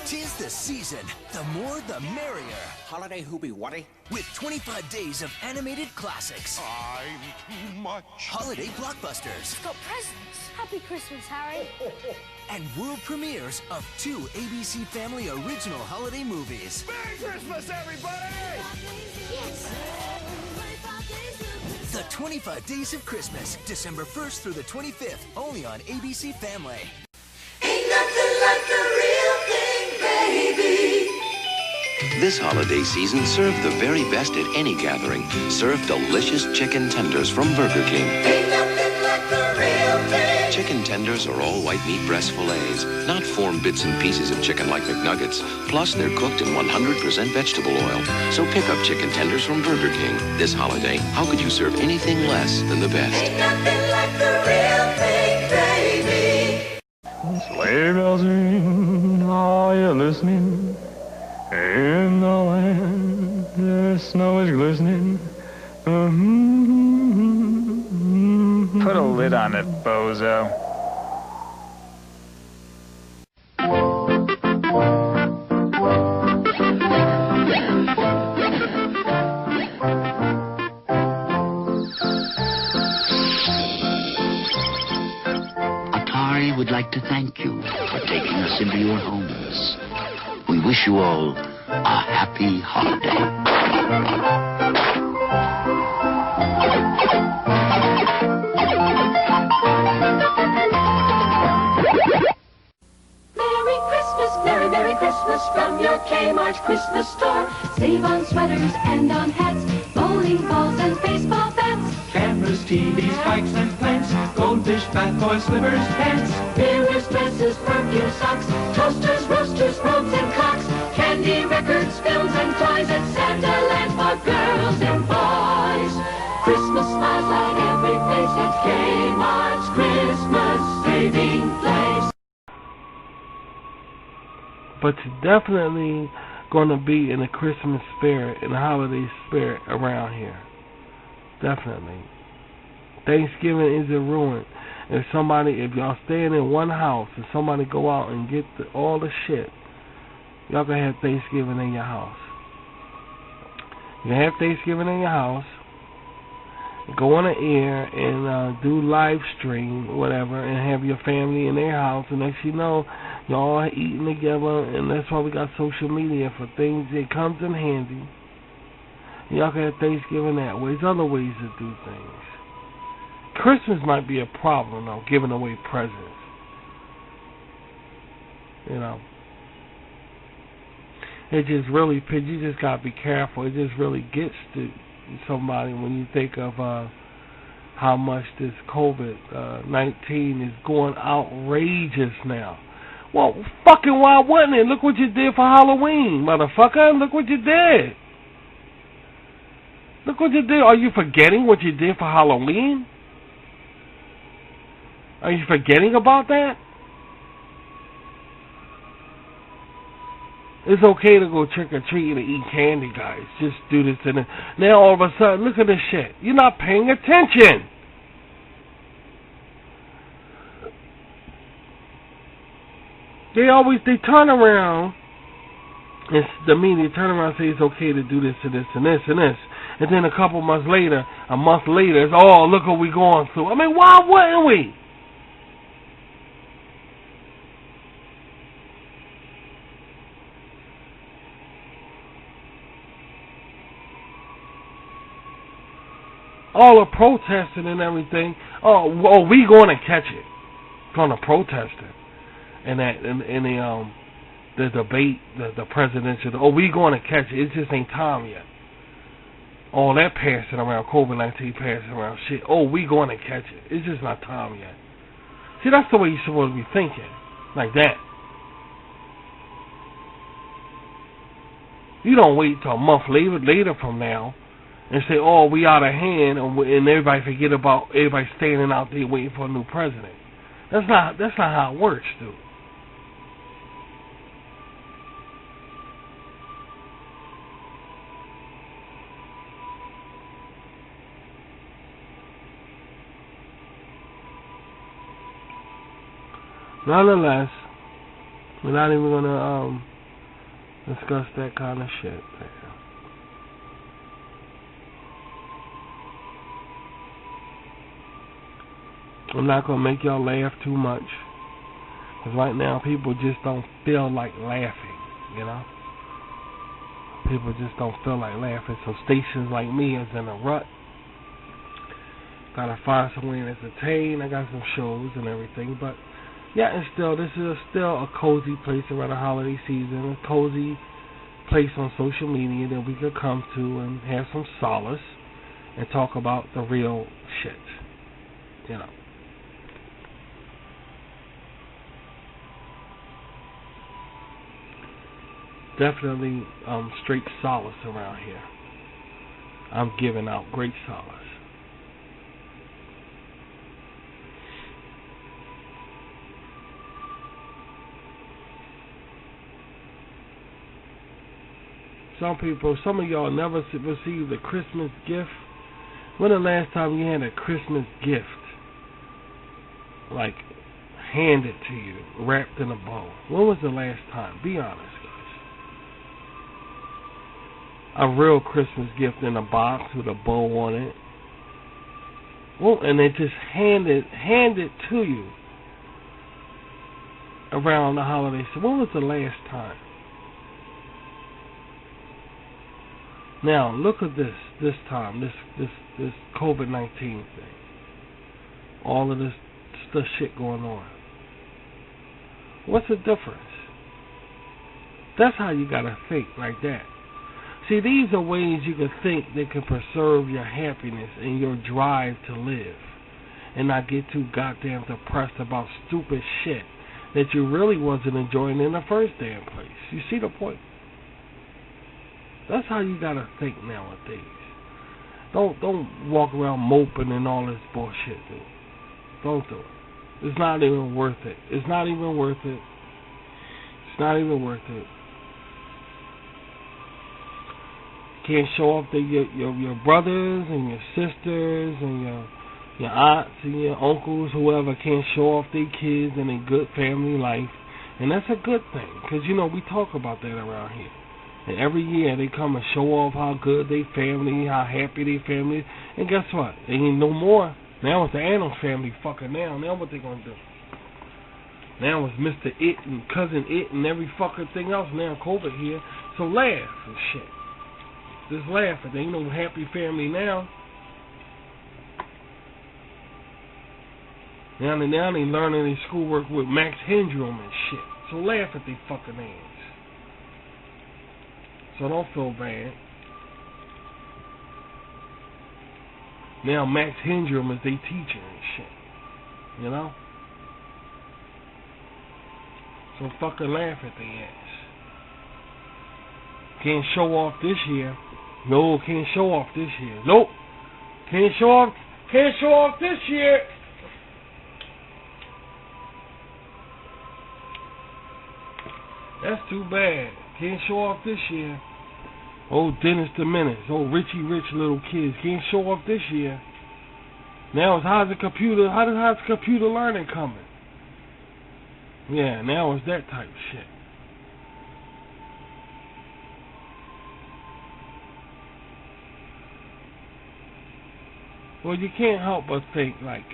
S7: Tis the season. The more, the merrier.
S9: Holiday hoopy whatty?
S7: With 25 days of animated classics.
S9: I'm too much.
S7: Holiday blockbusters.
S10: Got presents. Happy Christmas, Harry.
S7: And world premieres of 2 ABC Family original holiday movies.
S9: Merry Christmas, everybody!
S10: Yes.
S7: The 25 Days of Christmas, December 1st through the 25th, only on ABC Family.
S4: Ain't nothing like the real thing, baby.
S11: This holiday season, serve the very best at any gathering. Serve delicious chicken tenders from Burger King.
S4: Ain't nothing like the real thing.
S11: Chicken tenders are all white meat breast fillets, not formed bits and pieces of chicken like McNuggets. Plus, they're cooked in 100% vegetable oil. So pick up chicken tenders from Burger King. This holiday, how could you serve anything less than the best?
S4: Ain't nothing like the real thing, baby.
S3: Sleigh bells ring, are you listening? In the land, the snow is glistening.
S8: Put a lid on it, bozo.
S13: Atari would like to thank you for taking us into your homes. We wish you all a happy holiday.
S4: Merry Christmas, Merry, Merry Christmas from your Kmart Christmas store. Save on sweaters and on hats, bowling balls and baseball bats.
S5: Cameras, TVs, bikes and plants, goldfish, bath toys, slippers, pants.
S4: Mirrors, dresses, perfume, socks, toasters, roasters, robes and clocks. Candy, records, films and toys at Santa Land for girls and boys. Christmas smiles light every face at Kmart's Christmas saving place.
S1: But you're definitely going to be in the Christmas spirit, in the holiday spirit around here. Definitely. Thanksgiving isn't ruined. if y'all staying in one house and somebody go out and get all the shit, y'all can have Thanksgiving in your house. You can have Thanksgiving in your house, go on the air and do live stream, whatever, and have your family in their house, and next you know, y'all are eating together, and that's why we got social media for things. It comes in handy. Y'all can have Thanksgiving that way. There's other ways to do things. Christmas might be a problem, though, giving away presents. You know. It just really, you just got to be careful. It just really gets to somebody when you think of how much this COVID-19 is going outrageous now. Well, fucking why wouldn't it? Look what you did for Halloween, motherfucker. Look what you did. Look what you did. Are you forgetting what you did for Halloween? Are you forgetting about that? It's okay to go trick-or-treating and eat candy, guys. Just do this and that. Now all of a sudden, look at this shit. You're not paying attention. They turn around, and the media turn around and say it's okay to do this and this and this and this. And then a month later, it's, oh, look what we going through. I mean, why wouldn't we? All the protesting and everything. Oh, we going to catch it. Going to protest it. And that in the debate, the presidential. Oh, we going to catch it. It just ain't time yet. All that passing around, COVID-19 passing around shit. Oh, we going to catch it. It's just not time yet. See, that's the way you're supposed to be thinking, like that. You don't wait till a month later from now and say, oh, we out of hand, and everybody forget about everybody standing out there waiting for a new president. That's not how it works, dude. Nonetheless, we're not even gonna discuss that kind of shit there. I'm not going to make y'all laugh too much. Because right now, people just don't feel like laughing, you know? People just don't feel like laughing. So stations like me is in a rut. Gotta find some way to entertain. I got some shows and everything. But, yeah, and this is still a cozy place around the holiday season. A cozy place on social media that we could come to and have some solace and talk about the real shit, you know. Definitely straight solace around here. I'm giving out great solace. Some of y'all never received a Christmas gift. When the last time you had a Christmas gift, like handed to you, wrapped in a bow? When was the last time? Be honest. A real Christmas gift in a box with a bow on it. Well, and they just hand it to you around the holidays. So when was the last time? Now look at this time, this COVID-19 thing. All of this shit going on. What's the difference? That's how you gotta think, like that. See, these are ways you can think that can preserve your happiness and your drive to live and not get too goddamn depressed about stupid shit that you really wasn't enjoying in the first damn place. You see the point? That's how you gotta think nowadays. Don't walk around moping and all this bullshit, dude. Don't do it. It's not even worth it. It's not even worth it. It's not even worth it. Can't show off to your brothers and your sisters and your your aunts and your uncles, whoever, can't show off their kids and a good family life. And that's a good thing, because, you know, we talk about that around here. And every year they come and show off how good they family, how happy they family is. And guess what? They ain't no more. Now it's the Adams family fucking now. Now what they gonna do? Now it's Mr. It and Cousin It and every fucking thing else. Now COVID here. So laugh and shit. Just laugh. There ain't no happy family now. Now they learning their schoolwork with Max Headroom and shit. So laugh at they fucking ass. So don't feel bad. Now Max Headroom is their teacher and shit. You know? So fucking laugh at their ass. Can't show off this year. No, can't show off this year. Nope. Can't show off this year. That's too bad. Can't show off this year. Oh, Dennis the Menace. Oh, Richie Rich little kids. Can't show off this year. Now it's how's the computer learning coming? Yeah, now it's that type of shit. Well, you can't help but think, like,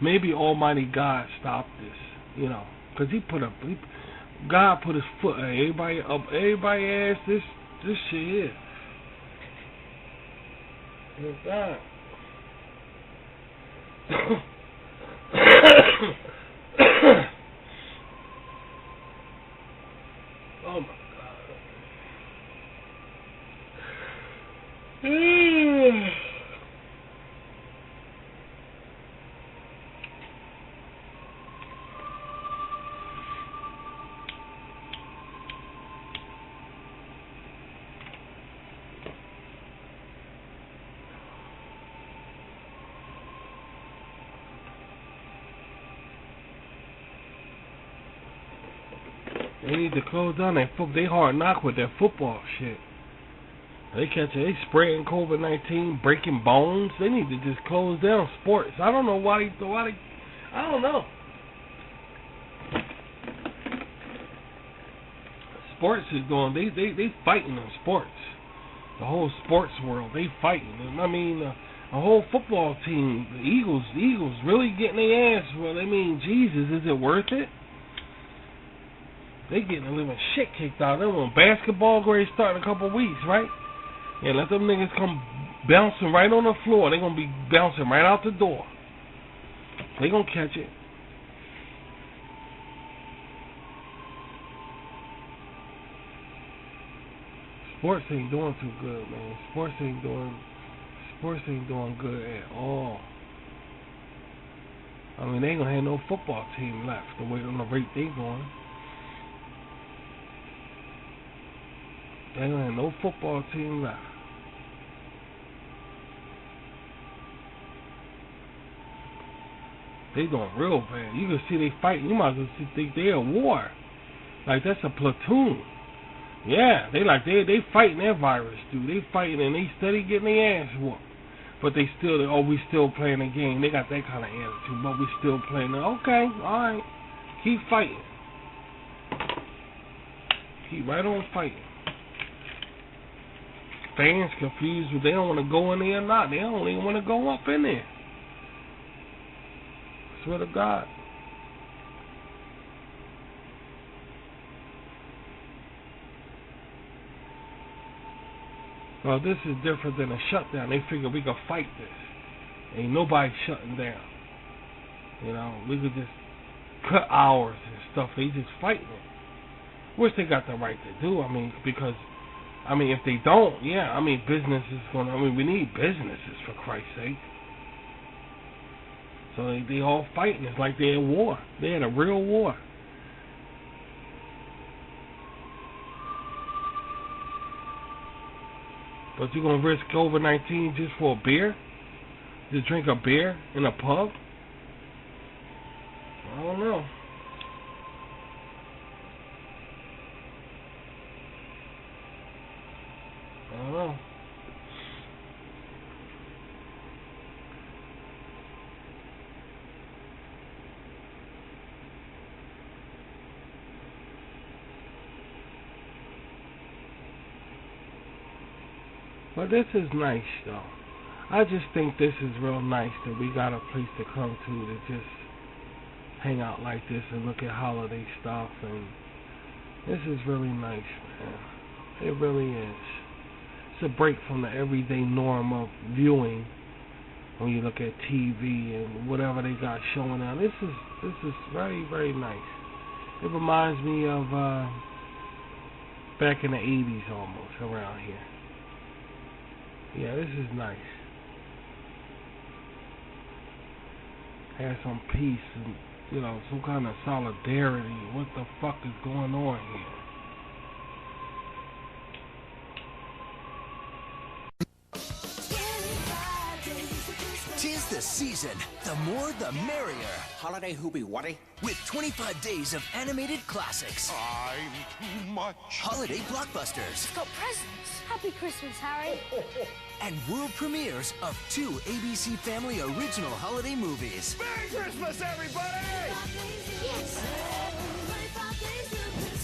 S1: maybe Almighty God stopped this, you know, because God put his foot on everybody ass this shit is. It's God. Oh my God. They need to close down that they hard knock with that football shit. They spreading COVID-19, breaking bones. They need to just close down sports. I don't know why they I don't know. Sports is doing, they fighting in sports. The whole sports world, they fighting. I mean, a whole football team, the Eagles really getting their ass. Well, I mean, Jesus, is it worth it? They getting a living shit kicked out of them when basketball grades start in a couple of weeks, right? Yeah, let them niggas come bouncing right on the floor. They gonna be bouncing right out the door. They gonna catch it. Sports ain't doing too good, man. Sports ain't doing good at all. I mean, they ain't gonna have no football team left the way on the rate they going. They ain't gonna have no football team left. They doing real bad. You can see they fighting. You might as well think they at war. Like that's a platoon. Yeah, they fighting that virus, dude. They fighting and they steady getting their ass whooped. But they still, we still playing the game. They got that kind of attitude, but we still playing it. Okay, alright. Keep fighting. Keep right on fighting. Fans confused, they don't want to go in there or not. They don't even want to go up in there. I swear to God. Well, this is different than a shutdown. They figure we can fight this. Ain't nobody shutting down. You know, we could just cut hours and stuff. They just fighting it. Which they got the right to do. I mean, because, I mean, if they don't, yeah, I mean, business is going to, I mean, we need businesses, for Christ's sake. So they all fighting. It's like they're at war. They're in a real war. But you gonna risk COVID-19 just for a beer? Just drink a beer in a pub? I don't know. I don't know. But this is nice, though. I just think this is real nice that we got a place to come to just hang out like this and look at holiday stuff, and this is really nice, man. It really is. It's a break from the everyday norm of viewing when you look at TV and whatever they got showing now. This is very, very nice. It reminds me of back in the 80s almost, around here. Yeah, this is nice. Have some peace and, you know, some kind of solidarity. What the fuck is going on here?
S7: Tis the season. The more, the merrier.
S9: Holiday hoopy whatty?
S7: With 25 days of animated classics.
S9: I'm too much.
S7: Holiday blockbusters.
S10: Got presents. Happy Christmas, Harry.
S7: And world premieres of 2 ABC Family original holiday movies.
S9: Merry Christmas, everybody!
S10: Yes.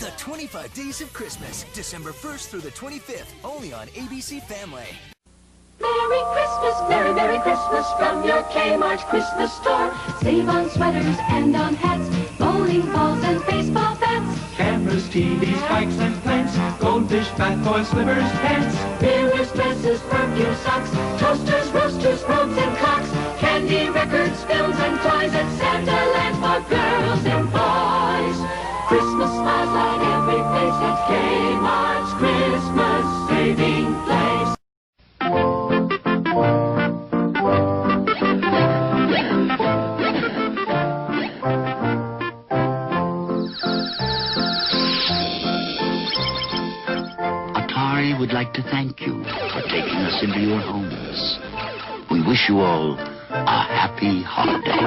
S7: The 25 Days of Christmas, December 1st through the 25th, only on ABC Family.
S4: Merry Christmas, Merry, Merry Christmas from your Kmart Christmas store. Save on sweaters and on hats, bowling balls and baseball bats.
S5: Cameras, TVs, bikes and plants, goldfish, bath toys, slippers, pants.
S4: Mirrors, dresses, perfume, socks, toasters, roasters, robes and clocks. Candy, records, films and toys at Santa Land for girls and boys. Christmas smiles light every face at Kmart's Christmas saving place.
S13: Atari would like to thank you for taking us into your homes. We wish you all a happy holiday.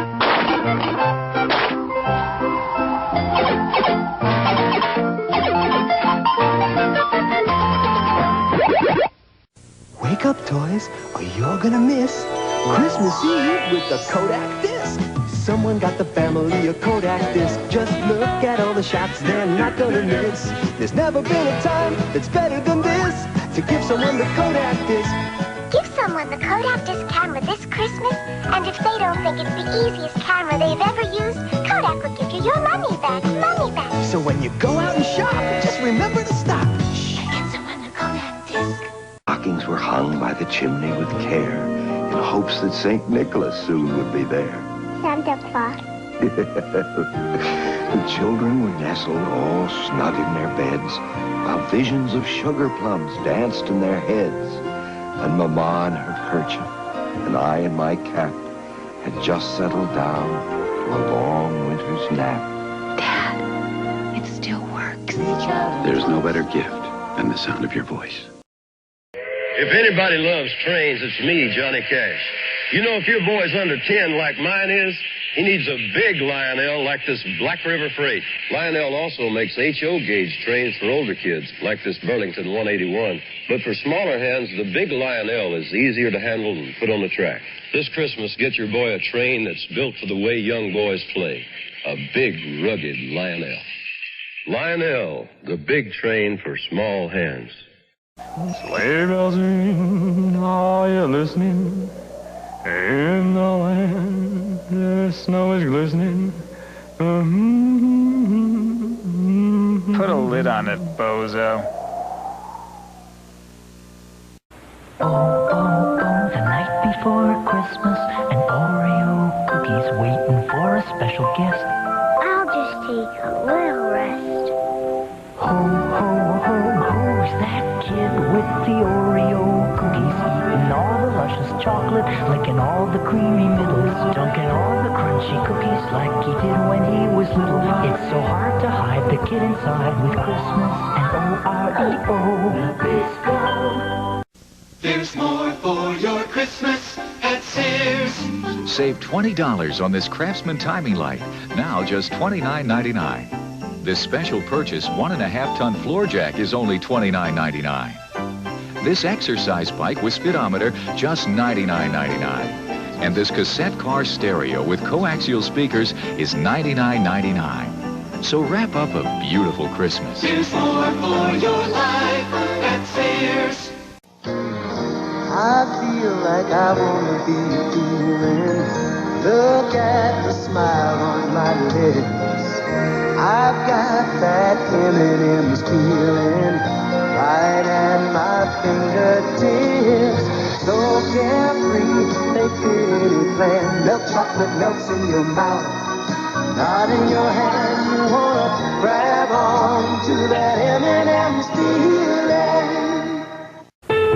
S14: Wake up, toys, or you're gonna miss Christmas Eve with the Kodak disc. Someone got the family a Kodak disc. Just look at all the shots they're not gonna miss. There's never been a time that's better than this to give someone the Kodak disc.
S10: Give someone the Kodak disc camera this Christmas, and if they don't think it's the easiest camera they've ever used, Kodak will give you your money back, money back.
S14: So when you go out and shop, just remember to stop.
S10: Get someone the Kodak disc.
S15: Stockings were hung by the chimney with care in hopes that St. Nicholas soon would be there.
S10: Santa Claus.
S15: The children were nestled all snug in their beds while visions of sugar plums danced in their heads. And Mama in her kerchief and I in my cap had just settled down to a long winter's nap.
S10: Dad, it still works.
S12: There's no better gift than the sound of your voice.
S16: If anybody loves trains, it's me, Johnny Cash. You know, if your boy's under 10 like mine is, he needs a big Lionel like this Black River Freight. Lionel also makes HO gauge trains for older kids, like this Burlington 181. But for smaller hands, the big Lionel is easier to handle and put on the track. This Christmas, get your boy a train that's built for the way young boys play. A big, rugged Lionel. Lionel, the big train for small hands.
S3: Sleigh bells ring, are you listening? In the land, the snow is glistening.
S8: Put a lid on it, bozo.
S17: The night before Christmas, an Oreo cookie's waiting for a special guest.
S10: I'll just take a little rest.
S17: Ho, ho, ho, who's that kid with the Oreo cookies? Eating all the luscious chocolate, licking all the creamy middles, dunking all the crunchy cookies like he did when he was little. It's so hard to hide the kid inside with Christmas and O-R-E-O. Bisco.
S5: There's more for your Christmas at Sears.
S12: Save $20 on this Craftsman timing light. Now just $29.99. This special purchase 1.5-ton floor jack is only $29.99. This exercise bike with speedometer, just $99.99. And this cassette car stereo with coaxial speakers is $99.99. So wrap up a beautiful Christmas.
S5: There's more for your life at Sears.
S14: I feel like I wanna be feeling. Look at the smile on my lips. I've got that M&M's feeling right at my fingertips. So carefree, they fit any plan. Milk chocolate melts in your mouth, not in your hand. You wanna grab on to that M&M's feeling.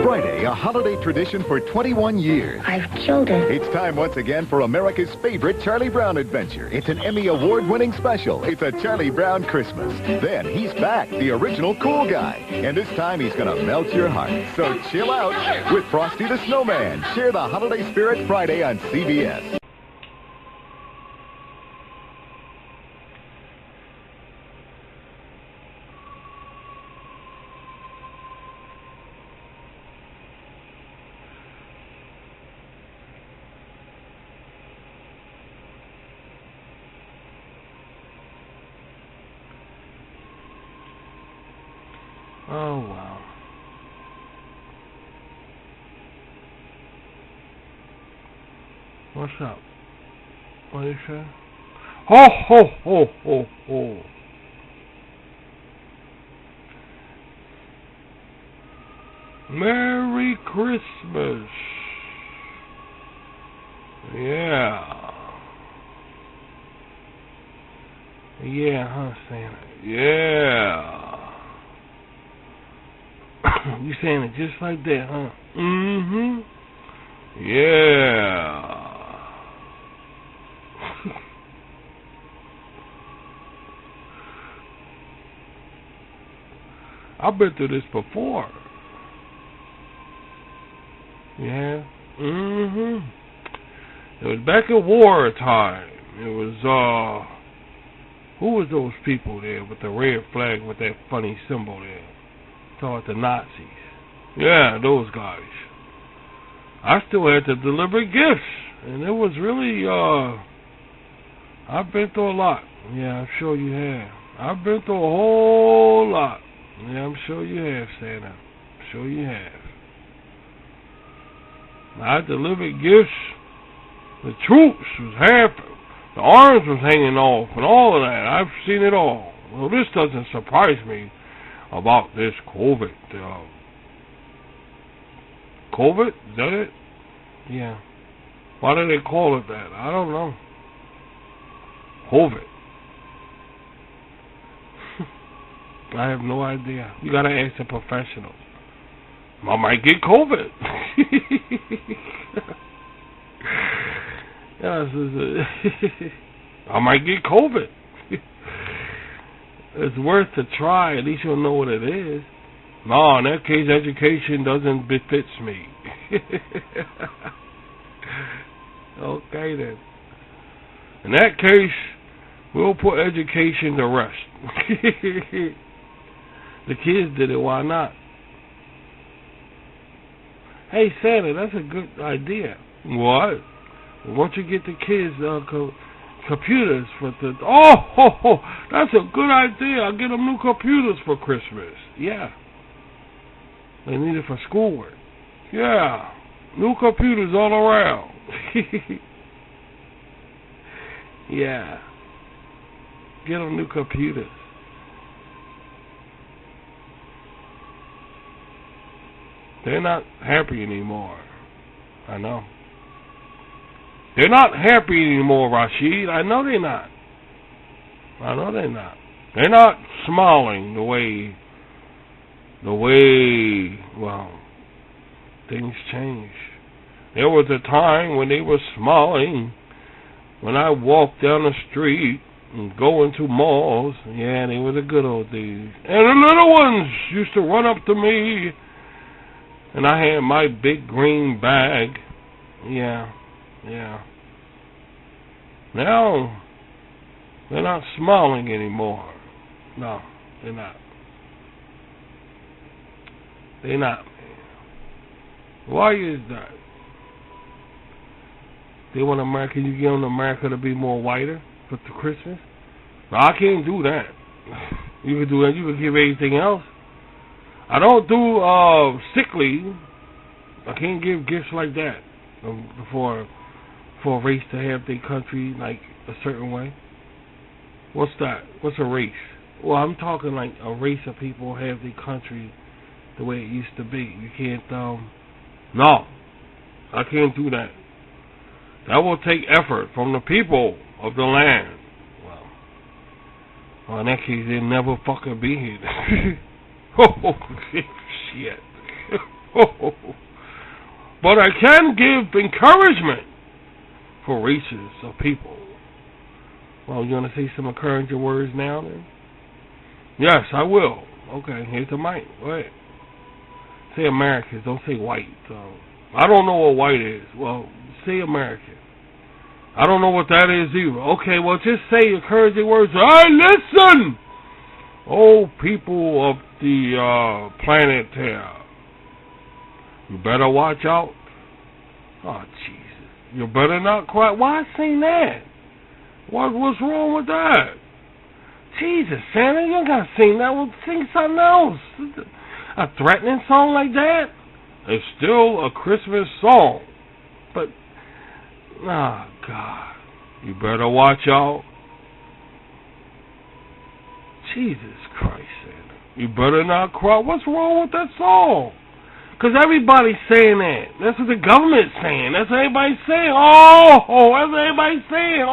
S18: Friday, a holiday tradition for 21 years.
S10: I've killed it.
S18: It's time once again for America's favorite Charlie Brown adventure. It's an Emmy Award-winning special. It's a Charlie Brown Christmas. Then he's back, the original cool guy. And this time he's gonna melt your heart. So chill out with Frosty the Snowman. Share the holiday spirit Friday on CBS.
S1: Oh, wow. What's up? What do you say? Ho, ho, ho, ho, ho. Merry Christmas. Yeah. Yeah, huh, Santa? Yeah. You saying it just like that, huh? Mm-hmm. Yeah. I've been through this before. Yeah. Mm-hmm. It was back in war time. It was, who was those people there with the red flag with that funny symbol there? Talking about the Nazis. Yeah, those guys. I still had to deliver gifts. And it was really, I've been through a lot. Yeah, I'm sure you have. I've been through a whole lot. Yeah, I'm sure you have, Santa. I'm sure you have. I delivered gifts. The troops was happy. The arms was hanging off and all of that. I've seen it all. Well, this doesn't surprise me about this COVID. COVID? Is that it? Yeah. Why do they call it that? I don't know. COVID. I have no idea. You gotta ask the professionals. I might get COVID. I might get COVID. It's worth a try. At least you'll know what it is. No, in that case, education doesn't befits me. Okay, then. In that case, we'll put education to rest. The kids did it, why not? Hey, Santa, that's a good idea. What? Once you get the kids computers for the... Oh, that's a good idea. I'll get them new computers for Christmas. Yeah. They need it for schoolwork. Yeah. New computers all around. Yeah. Get them new computers. They're not happy anymore. I know. They're not happy anymore, Rashid. I know they're not. I know they're not. They're not smiling the way, well, things change. There was a time when they were smiling. When I walked down the street and go into malls, yeah, they were the good old days. And the little ones used to run up to me, and I had my big green bag. Yeah. Now, they're not smiling anymore. No, they're not. They're not. Why is that? They want America, you get on America to be more whiter for the Christmas? No, I can't do that. You can do that. You can give anything else. I don't do sick leave.
S19: I can't give gifts like that for a race to have their country like a certain way. What's that? What's a race? Well, I'm talking like a race of people have their country the way it used to be. You can't, no, I can't do that. That will take effort from the people of the land. Well, in that case, they'll never fucking be here. Oh, shit. But I can give encouragement for races of people. Well, you want to say some encouraging words now, then? Yes, I will. Okay, here's the mic. Go ahead. Say Americans, don't say white. I don't know what white is. Well, say American. I don't know what that is either. Okay, well, just say encouraging words. Hey, listen! Oh, people of the planet Terra. You better watch out. Oh, Jesus. You better not cry. Why sing that? What's wrong with that? Jesus, Santa, you don't gotta sing that. Well, sing something else. A threatening song like that? It's still a Christmas song. But, oh, God. You better watch out. Jesus Christ, Santa. You better not cry. What's wrong with that song? Because everybody's saying that. That's what the government's saying. That's what everybody's saying. Oh, that's what everybody's saying.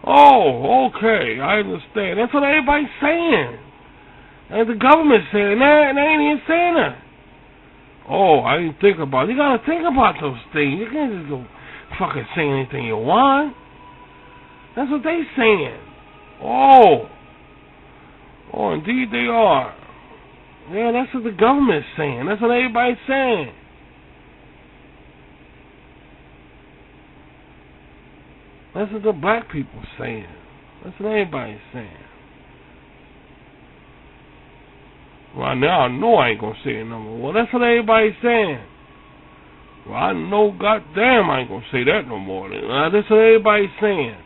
S19: Oh, okay. I understand. That's what everybody's saying. And the government's saying that, and they ain't even saying that. Oh, I didn't think about it. You got to think about those things. You can't just go fucking say anything you want. That's what they saying. Oh, indeed they are. Yeah, that's what the government's saying. That's what everybody's saying. That's what the black people saying. That's what everybody's saying. Well, now I know I ain't gonna say it no more. Well, that's what everybody's saying. Well, I know goddamn I ain't gonna say that no more. That's what everybody's saying.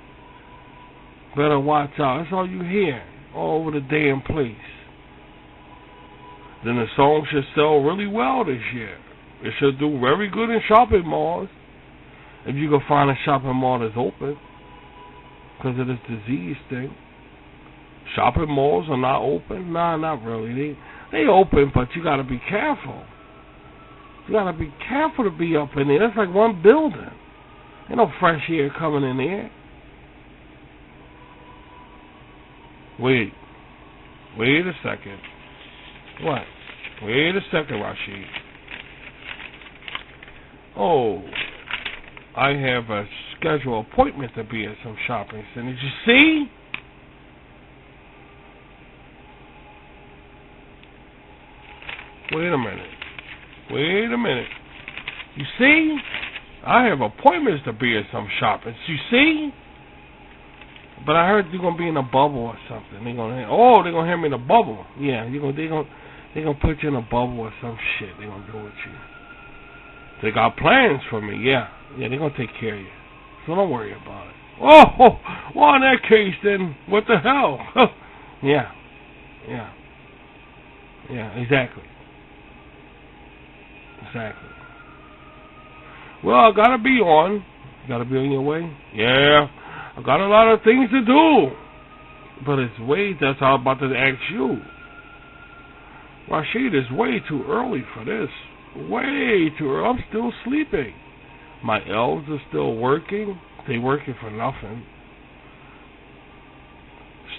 S19: Better watch out. That's all you hear all over the damn place. Then the song should sell really well this year. It should do very good in shopping malls. If you can find a shopping mall that's open. Because of this disease thing. Shopping malls are not open? Nah, not really. They open, but you got to be careful. You got to be careful to be up in there. That's like one building. Ain't no fresh air coming in there. Wait a second. What? Wait a second, Rashid. Oh, I have a scheduled appointment to be at some shopping centers. You see? Wait a minute. You see? I have appointments to be at some shopping. You see? But I heard you're gonna be in a bubble or something. They're gonna have me in a bubble. Yeah, they're gonna put you in a bubble or some shit. They're gonna do with you. They got plans for me. Yeah, they're gonna take care of you. So don't worry about it. Well, in that case, then what the hell? Yeah, exactly. Well, I gotta be on. You gotta be on your way. Yeah. I got a lot of things to do. But that's how I'm about to ask you. Rashid, it's way too early for this. Way too early. I'm still sleeping. My elves are still working. They working for nothing.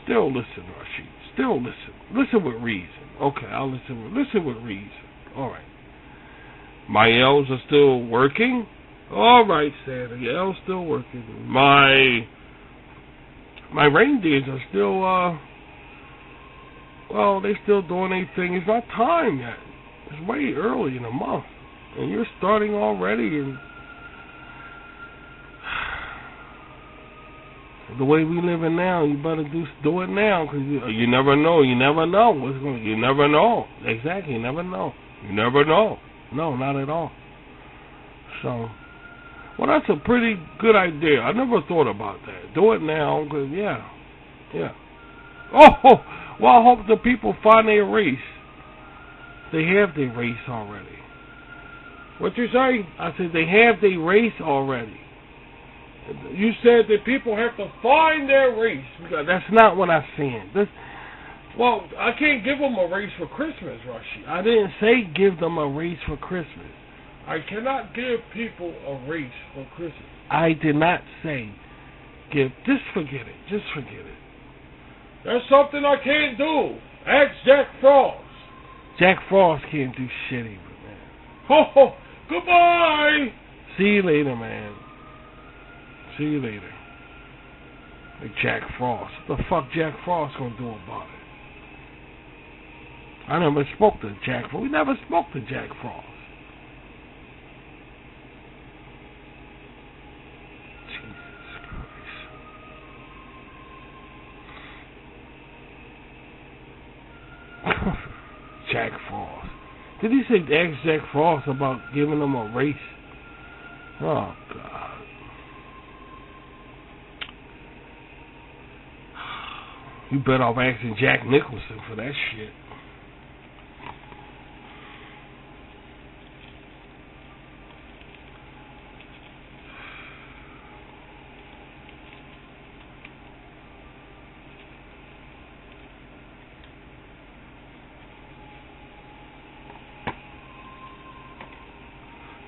S19: Still listen, Rashid. Still listen. Listen with reason. Okay, I'll listen with reason. Alright. My elves are still working? Alright, Santa. Your elves still working. My reindeers are still, they still doing their thing. It's not time yet. It's way early in the month. And you're starting already. And the way we living now, you better do it now. Because you never know. You never know. You never know. Exactly. You never know. You never know. No, not at all. So... well, that's a pretty good idea. I never thought about that. Do it now, because, yeah. Oh, well, I hope the people find their race. They have their race already. What you say? I said they have their race already. You said that people have to find their race. That's not what I said. Well, I can't give them a race for Christmas, Rushy. I didn't say give them a race for Christmas. I cannot give people a race for Christmas. I did not say give. Just forget it. Just forget it. That's something I can't do. Ask Jack Frost. Jack Frost can't do shit either, man. Ho ho. Goodbye. See you later, man. See you later. Like Jack Frost. What the fuck Jack Frost gonna do about it? I never spoke to Jack Frost. We never spoke to Jack Frost. Jesus Christ. Jack Frost. Did he say ask Jack Frost about giving him a race? Oh, God. You better off asking Jack Nicholson for that shit.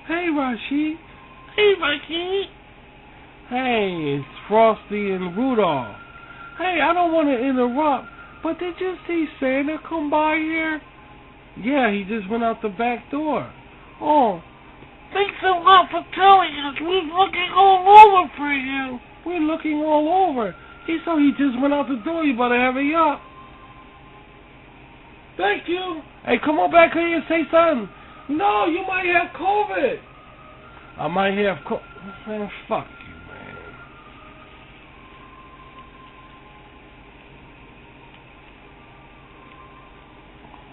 S19: Hey, Rashid. Hey, Mikey. Hey, it's Frosty and Rudolph. Hey, I don't want to interrupt, but did you see Santa come by here? Yeah, he just went out the back door. Oh, thanks a lot for telling us. We're looking all over for you. We're looking all over. He said he just went out the door. You better hurry up. Thank you. Hey, come on back here and say something. No, you might have COVID. I might have COVID. Man, fuck you, man.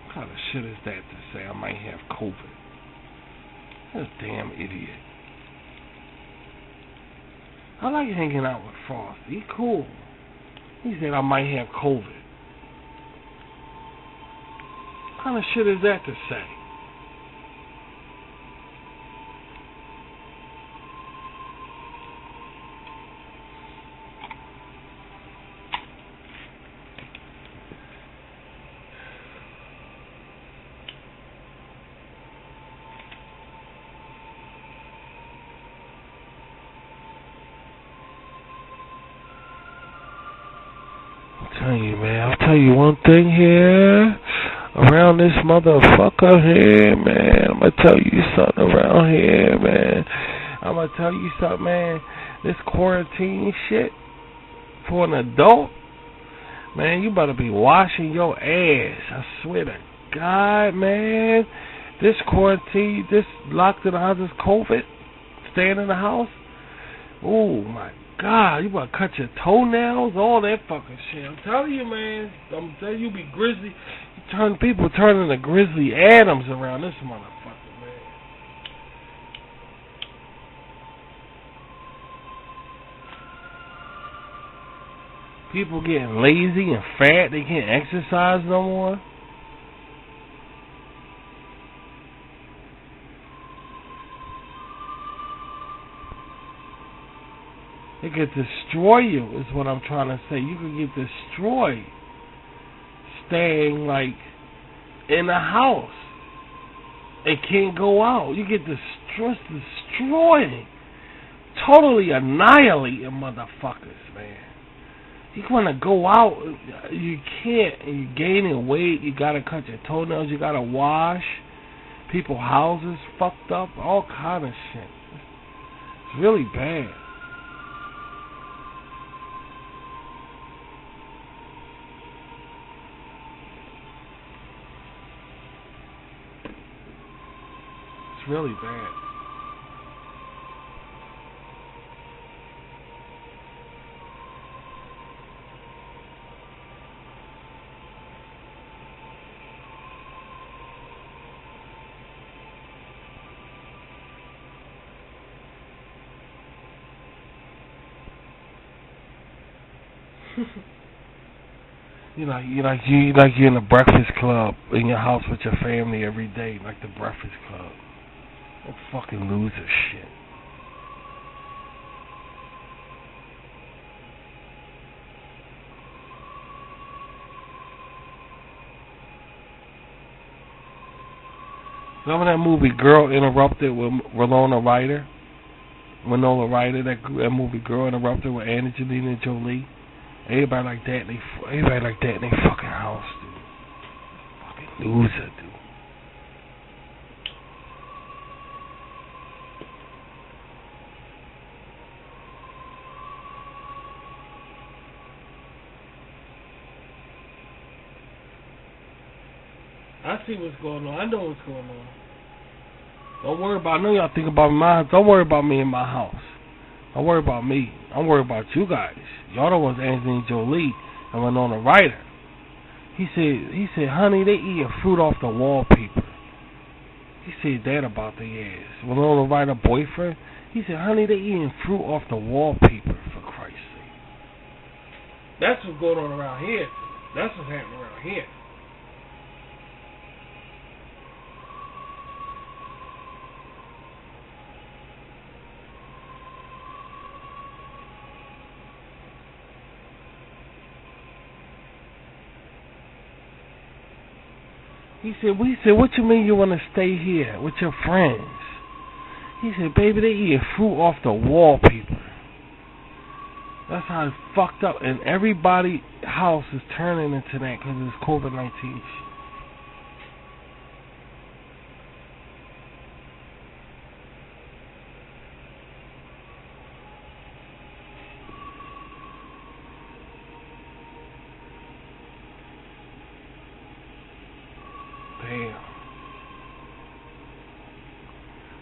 S19: What kind of shit is that to say I might have COVID? That's a damn idiot. I like hanging out with Frost. He cool. He said I might have COVID. What kind of shit is that to say? I'll tell you one thing here. Around this motherfucker here, man. I'm gonna tell you something around here, man. I'm gonna tell you something, man. This quarantine shit for an adult, man, you better be washing your ass. I swear to God, man. This quarantine, this locked in the house, this COVID, staying in the house. Oh my God, you better cut your toenails, all that fucking shit. I'm telling you, man. I'm telling you, be grizzly. People turning to Grizzly Adams around this motherfucker, man. People getting lazy and fat. They can't exercise no more. It could destroy you, is what I'm trying to say. You could get destroyed staying, like, in a house. It can't go out. You get destroyed. Totally annihilating motherfuckers, man. You want to go out, you can't. And you're gaining weight. You got to cut your toenails. You got to wash. People's houses fucked up. All kind of shit. It's really bad. It's really bad. You're in the Breakfast Club in your house with your family every day, like the Breakfast Club. That fucking loser shit. Remember that movie Girl Interrupted with Winona Ryder? That movie Girl Interrupted with Angelina Jolie. Everybody like that. Everybody like that in their fucking house, dude. Fucking loser, dude. I see what's going on. I know what's going on. Don't worry about. I know y'all think about mine. Don't worry about me in my house. Don't worry about me. I'm worried about you guys. Y'all the ones Angelina Jolie and Winona Ryder. He said, honey, they eating fruit off the wallpaper. He said that about the ass. Winona Ryder boyfriend. He said, honey, they eating fruit off the wallpaper, for Christ's sake. That's what's going on around here. That's what's happening around here. He said, what you mean you want to stay here with your friends? He said, baby, they eating fruit off the wallpaper. That's how it's fucked up. And everybody's house is turning into that because of this COVID-19 shit.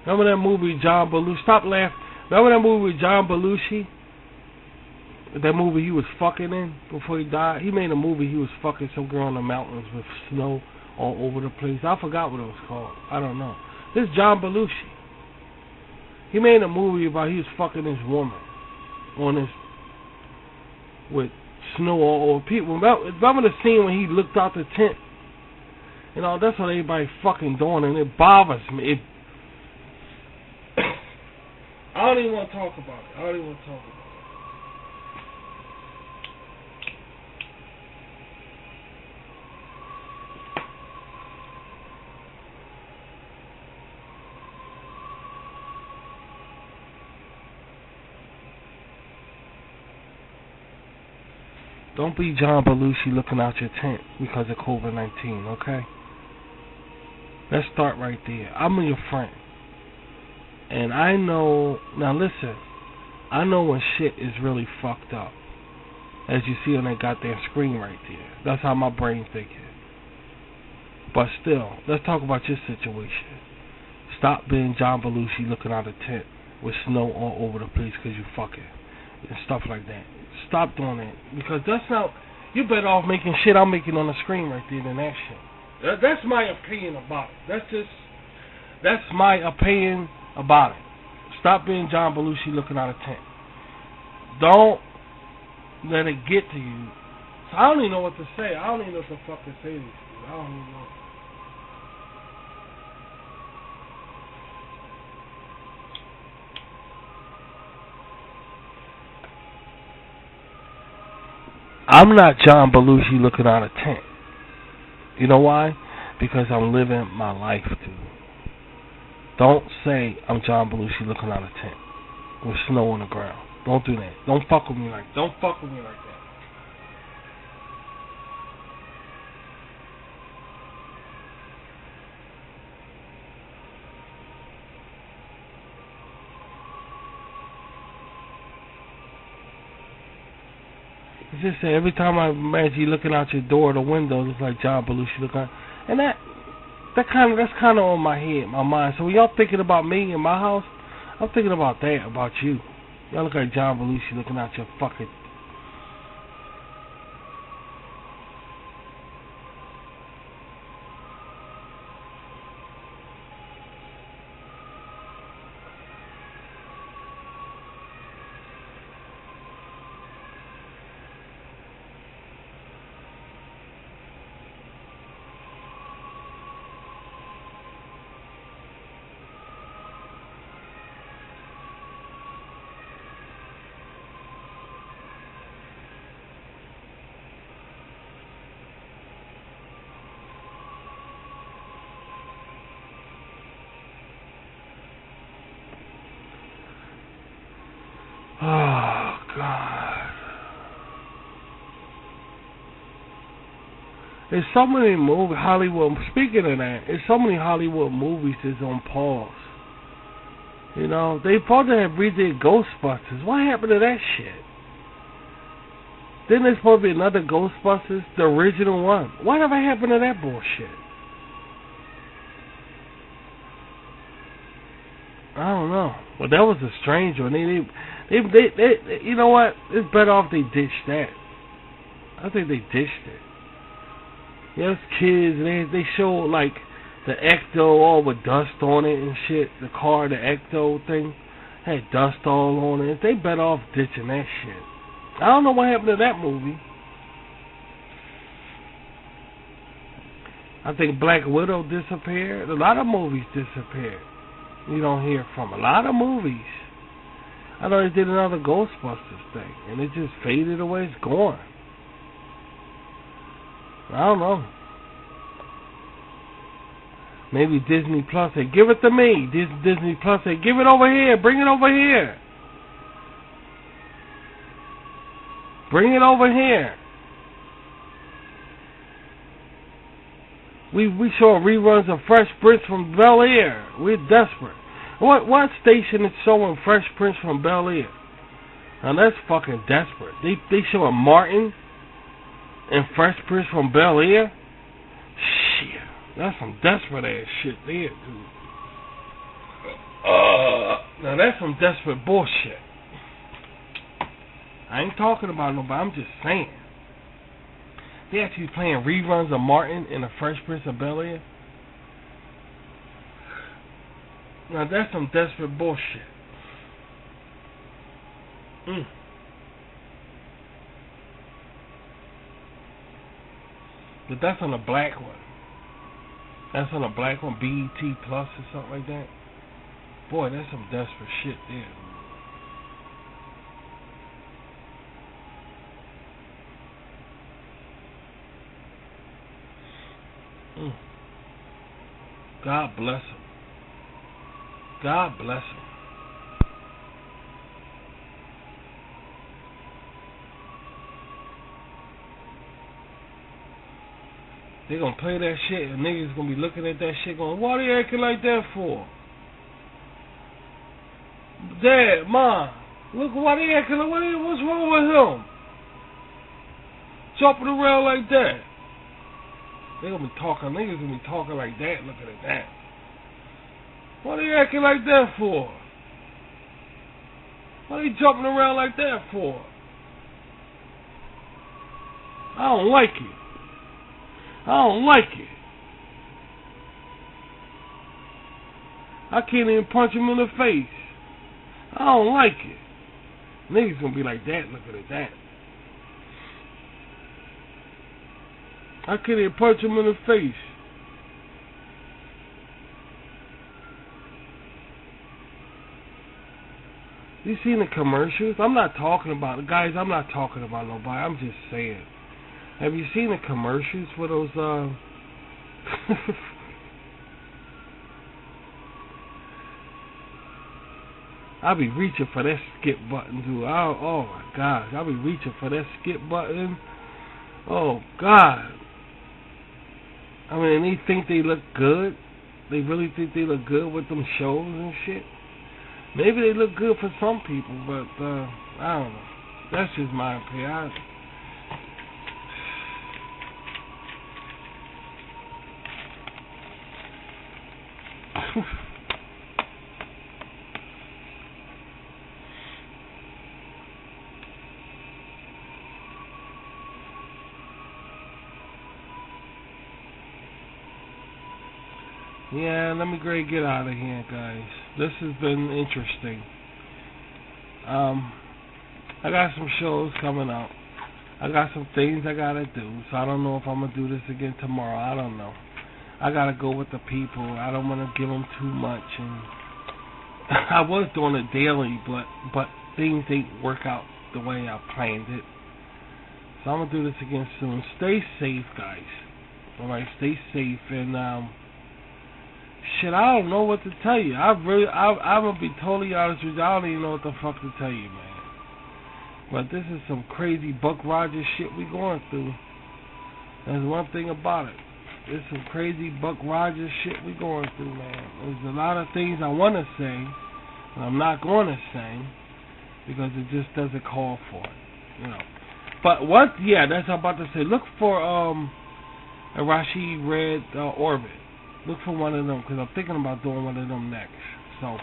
S19: Remember that movie John Belushi? Stop laughing. Remember that movie with John Belushi? That movie he was fucking in before he died? He made a movie he was fucking some girl in the mountains with snow all over the place. I forgot what it was called. I don't know. This is John Belushi. He made a movie about he was fucking this woman on this with snow all over people. Remember the scene when he looked out the tent? You know, that's what everybody fucking doing, and it bothers me. I don't even want to talk about it. Don't be John Belushi looking out your tent because of COVID-19, okay? Let's start right there. I'm your friend. And I know, now listen, I know when shit is really fucked up. As you see on that goddamn screen right there. That's how my brain thinking. But still, let's talk about your situation. Stop being John Belushi looking out a tent with snow all over the place because you fucking and stuff like that. Stop doing that. Because that's not, you better off making shit I'm making on the screen right there than that shit. That's my opinion about it. That's my opinion about it. Stop being John Belushi looking out a tent. Don't let it get to you. So I don't even know what to say. I don't even know what the fuck to say to these people. I don't even know. I'm not John Belushi looking out a tent. You know why? Because I'm living my life, dude. Don't say I'm John Belushi looking out a tent with snow on the ground. Don't do that. Don't fuck with me like that. It's just that every time I imagine you looking out your door or the window, it's like John Belushi looking out. And that's kind of on my head, my mind. So when y'all thinking about me in my house, I'm thinking about that, about you. Y'all look like John Belushi looking out your fucking. Oh, God. There's so many movies, Hollywood, speaking of that, there's so many Hollywood movies that's on pause. You know, they supposed to have redid Ghostbusters. What happened to that shit? Then there's supposed to be another Ghostbusters, the original one. Whatever happened to that bullshit? I don't know. But that was a strange one. They you know what? It's better off they ditched that. I think they ditched it. Yeah, it's kids. They show like the Ecto all with dust on it and shit. The car, the Ecto thing, had dust all on it. They better off ditching that shit. I don't know what happened to that movie. I think Black Widow disappeared. A lot of movies disappeared. You don't hear from a lot of movies. I know they did another Ghostbusters thing, and it just faded away. It's gone. I don't know. Maybe Disney Plus said, give it to me. Disney Plus said, give it over here. Bring it over here. Bring it over here. We saw reruns of Fresh Prince from Bel-Air. We're desperate. What station is showing Fresh Prince from Bel-Air? Now that's fucking desperate. They showing Martin and Fresh Prince from Bel-Air? Shit. That's some desperate ass shit there, dude. Now that's some desperate bullshit. I ain't talking about nobody, I'm just saying. They actually playing reruns of Martin and the Fresh Prince of Bel-Air? Now that's some desperate bullshit. But that's on the black one. That's on the black one, BET Plus or something like that. Boy, that's some desperate shit there. God bless him. God bless him. They gonna play that shit and niggas gonna be looking at that shit going, what are they acting like that for? Dad, Mom, look, why they acting like, what's wrong with him? Jumping around like that. They gonna be talking, niggas gonna be talking like that, looking at that. What are they acting like that for? What are they jumping around like that for? I don't like it. I don't like it. I can't even punch him in the face. I don't like it. Niggas gonna be like that, looking at that. I can't even punch him in the face. You seen the commercials? I'm not talking about, guys, I'm not talking about nobody. I'm just saying. Have you seen the commercials for those, I'll be reaching for that skip button, dude. Oh my gosh. I'll be reaching for that skip button. Oh, God. I mean, they think they look good. They really think they look good with them shows and shit. Maybe they look good for some people, but, I don't know. That's just my opinion. Yeah, let me get out of here, guys. This has been interesting. I got some shows coming up. I got some things I gotta do, so I don't know if I'm gonna do this again tomorrow. I don't know. I gotta go with the people. I don't want to give them too much, and I was doing it daily, but things didn't work out the way I planned it. So I'm gonna do this again soon. Stay safe, guys. All right, stay safe, and shit, I don't know what to tell you. I'm gonna be totally honest with you. I don't even know what the fuck to tell you, man. But this is some crazy Buck Rogers shit we going through. There's one thing about it. There's some crazy Buck Rogers shit we going through, man. There's a lot of things I want to say, and I'm not going to say, because it just doesn't call for it, you know. But what? Yeah, that's what I'm about to say. Look for a Rashid Red Orbit. Look for one of them, because I'm thinking about doing one of them next. So,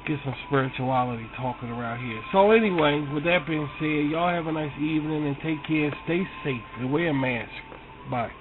S19: get some spirituality talking around here. So anyway, with that being said, y'all have a nice evening and take care. Stay safe and wear a mask. Bye.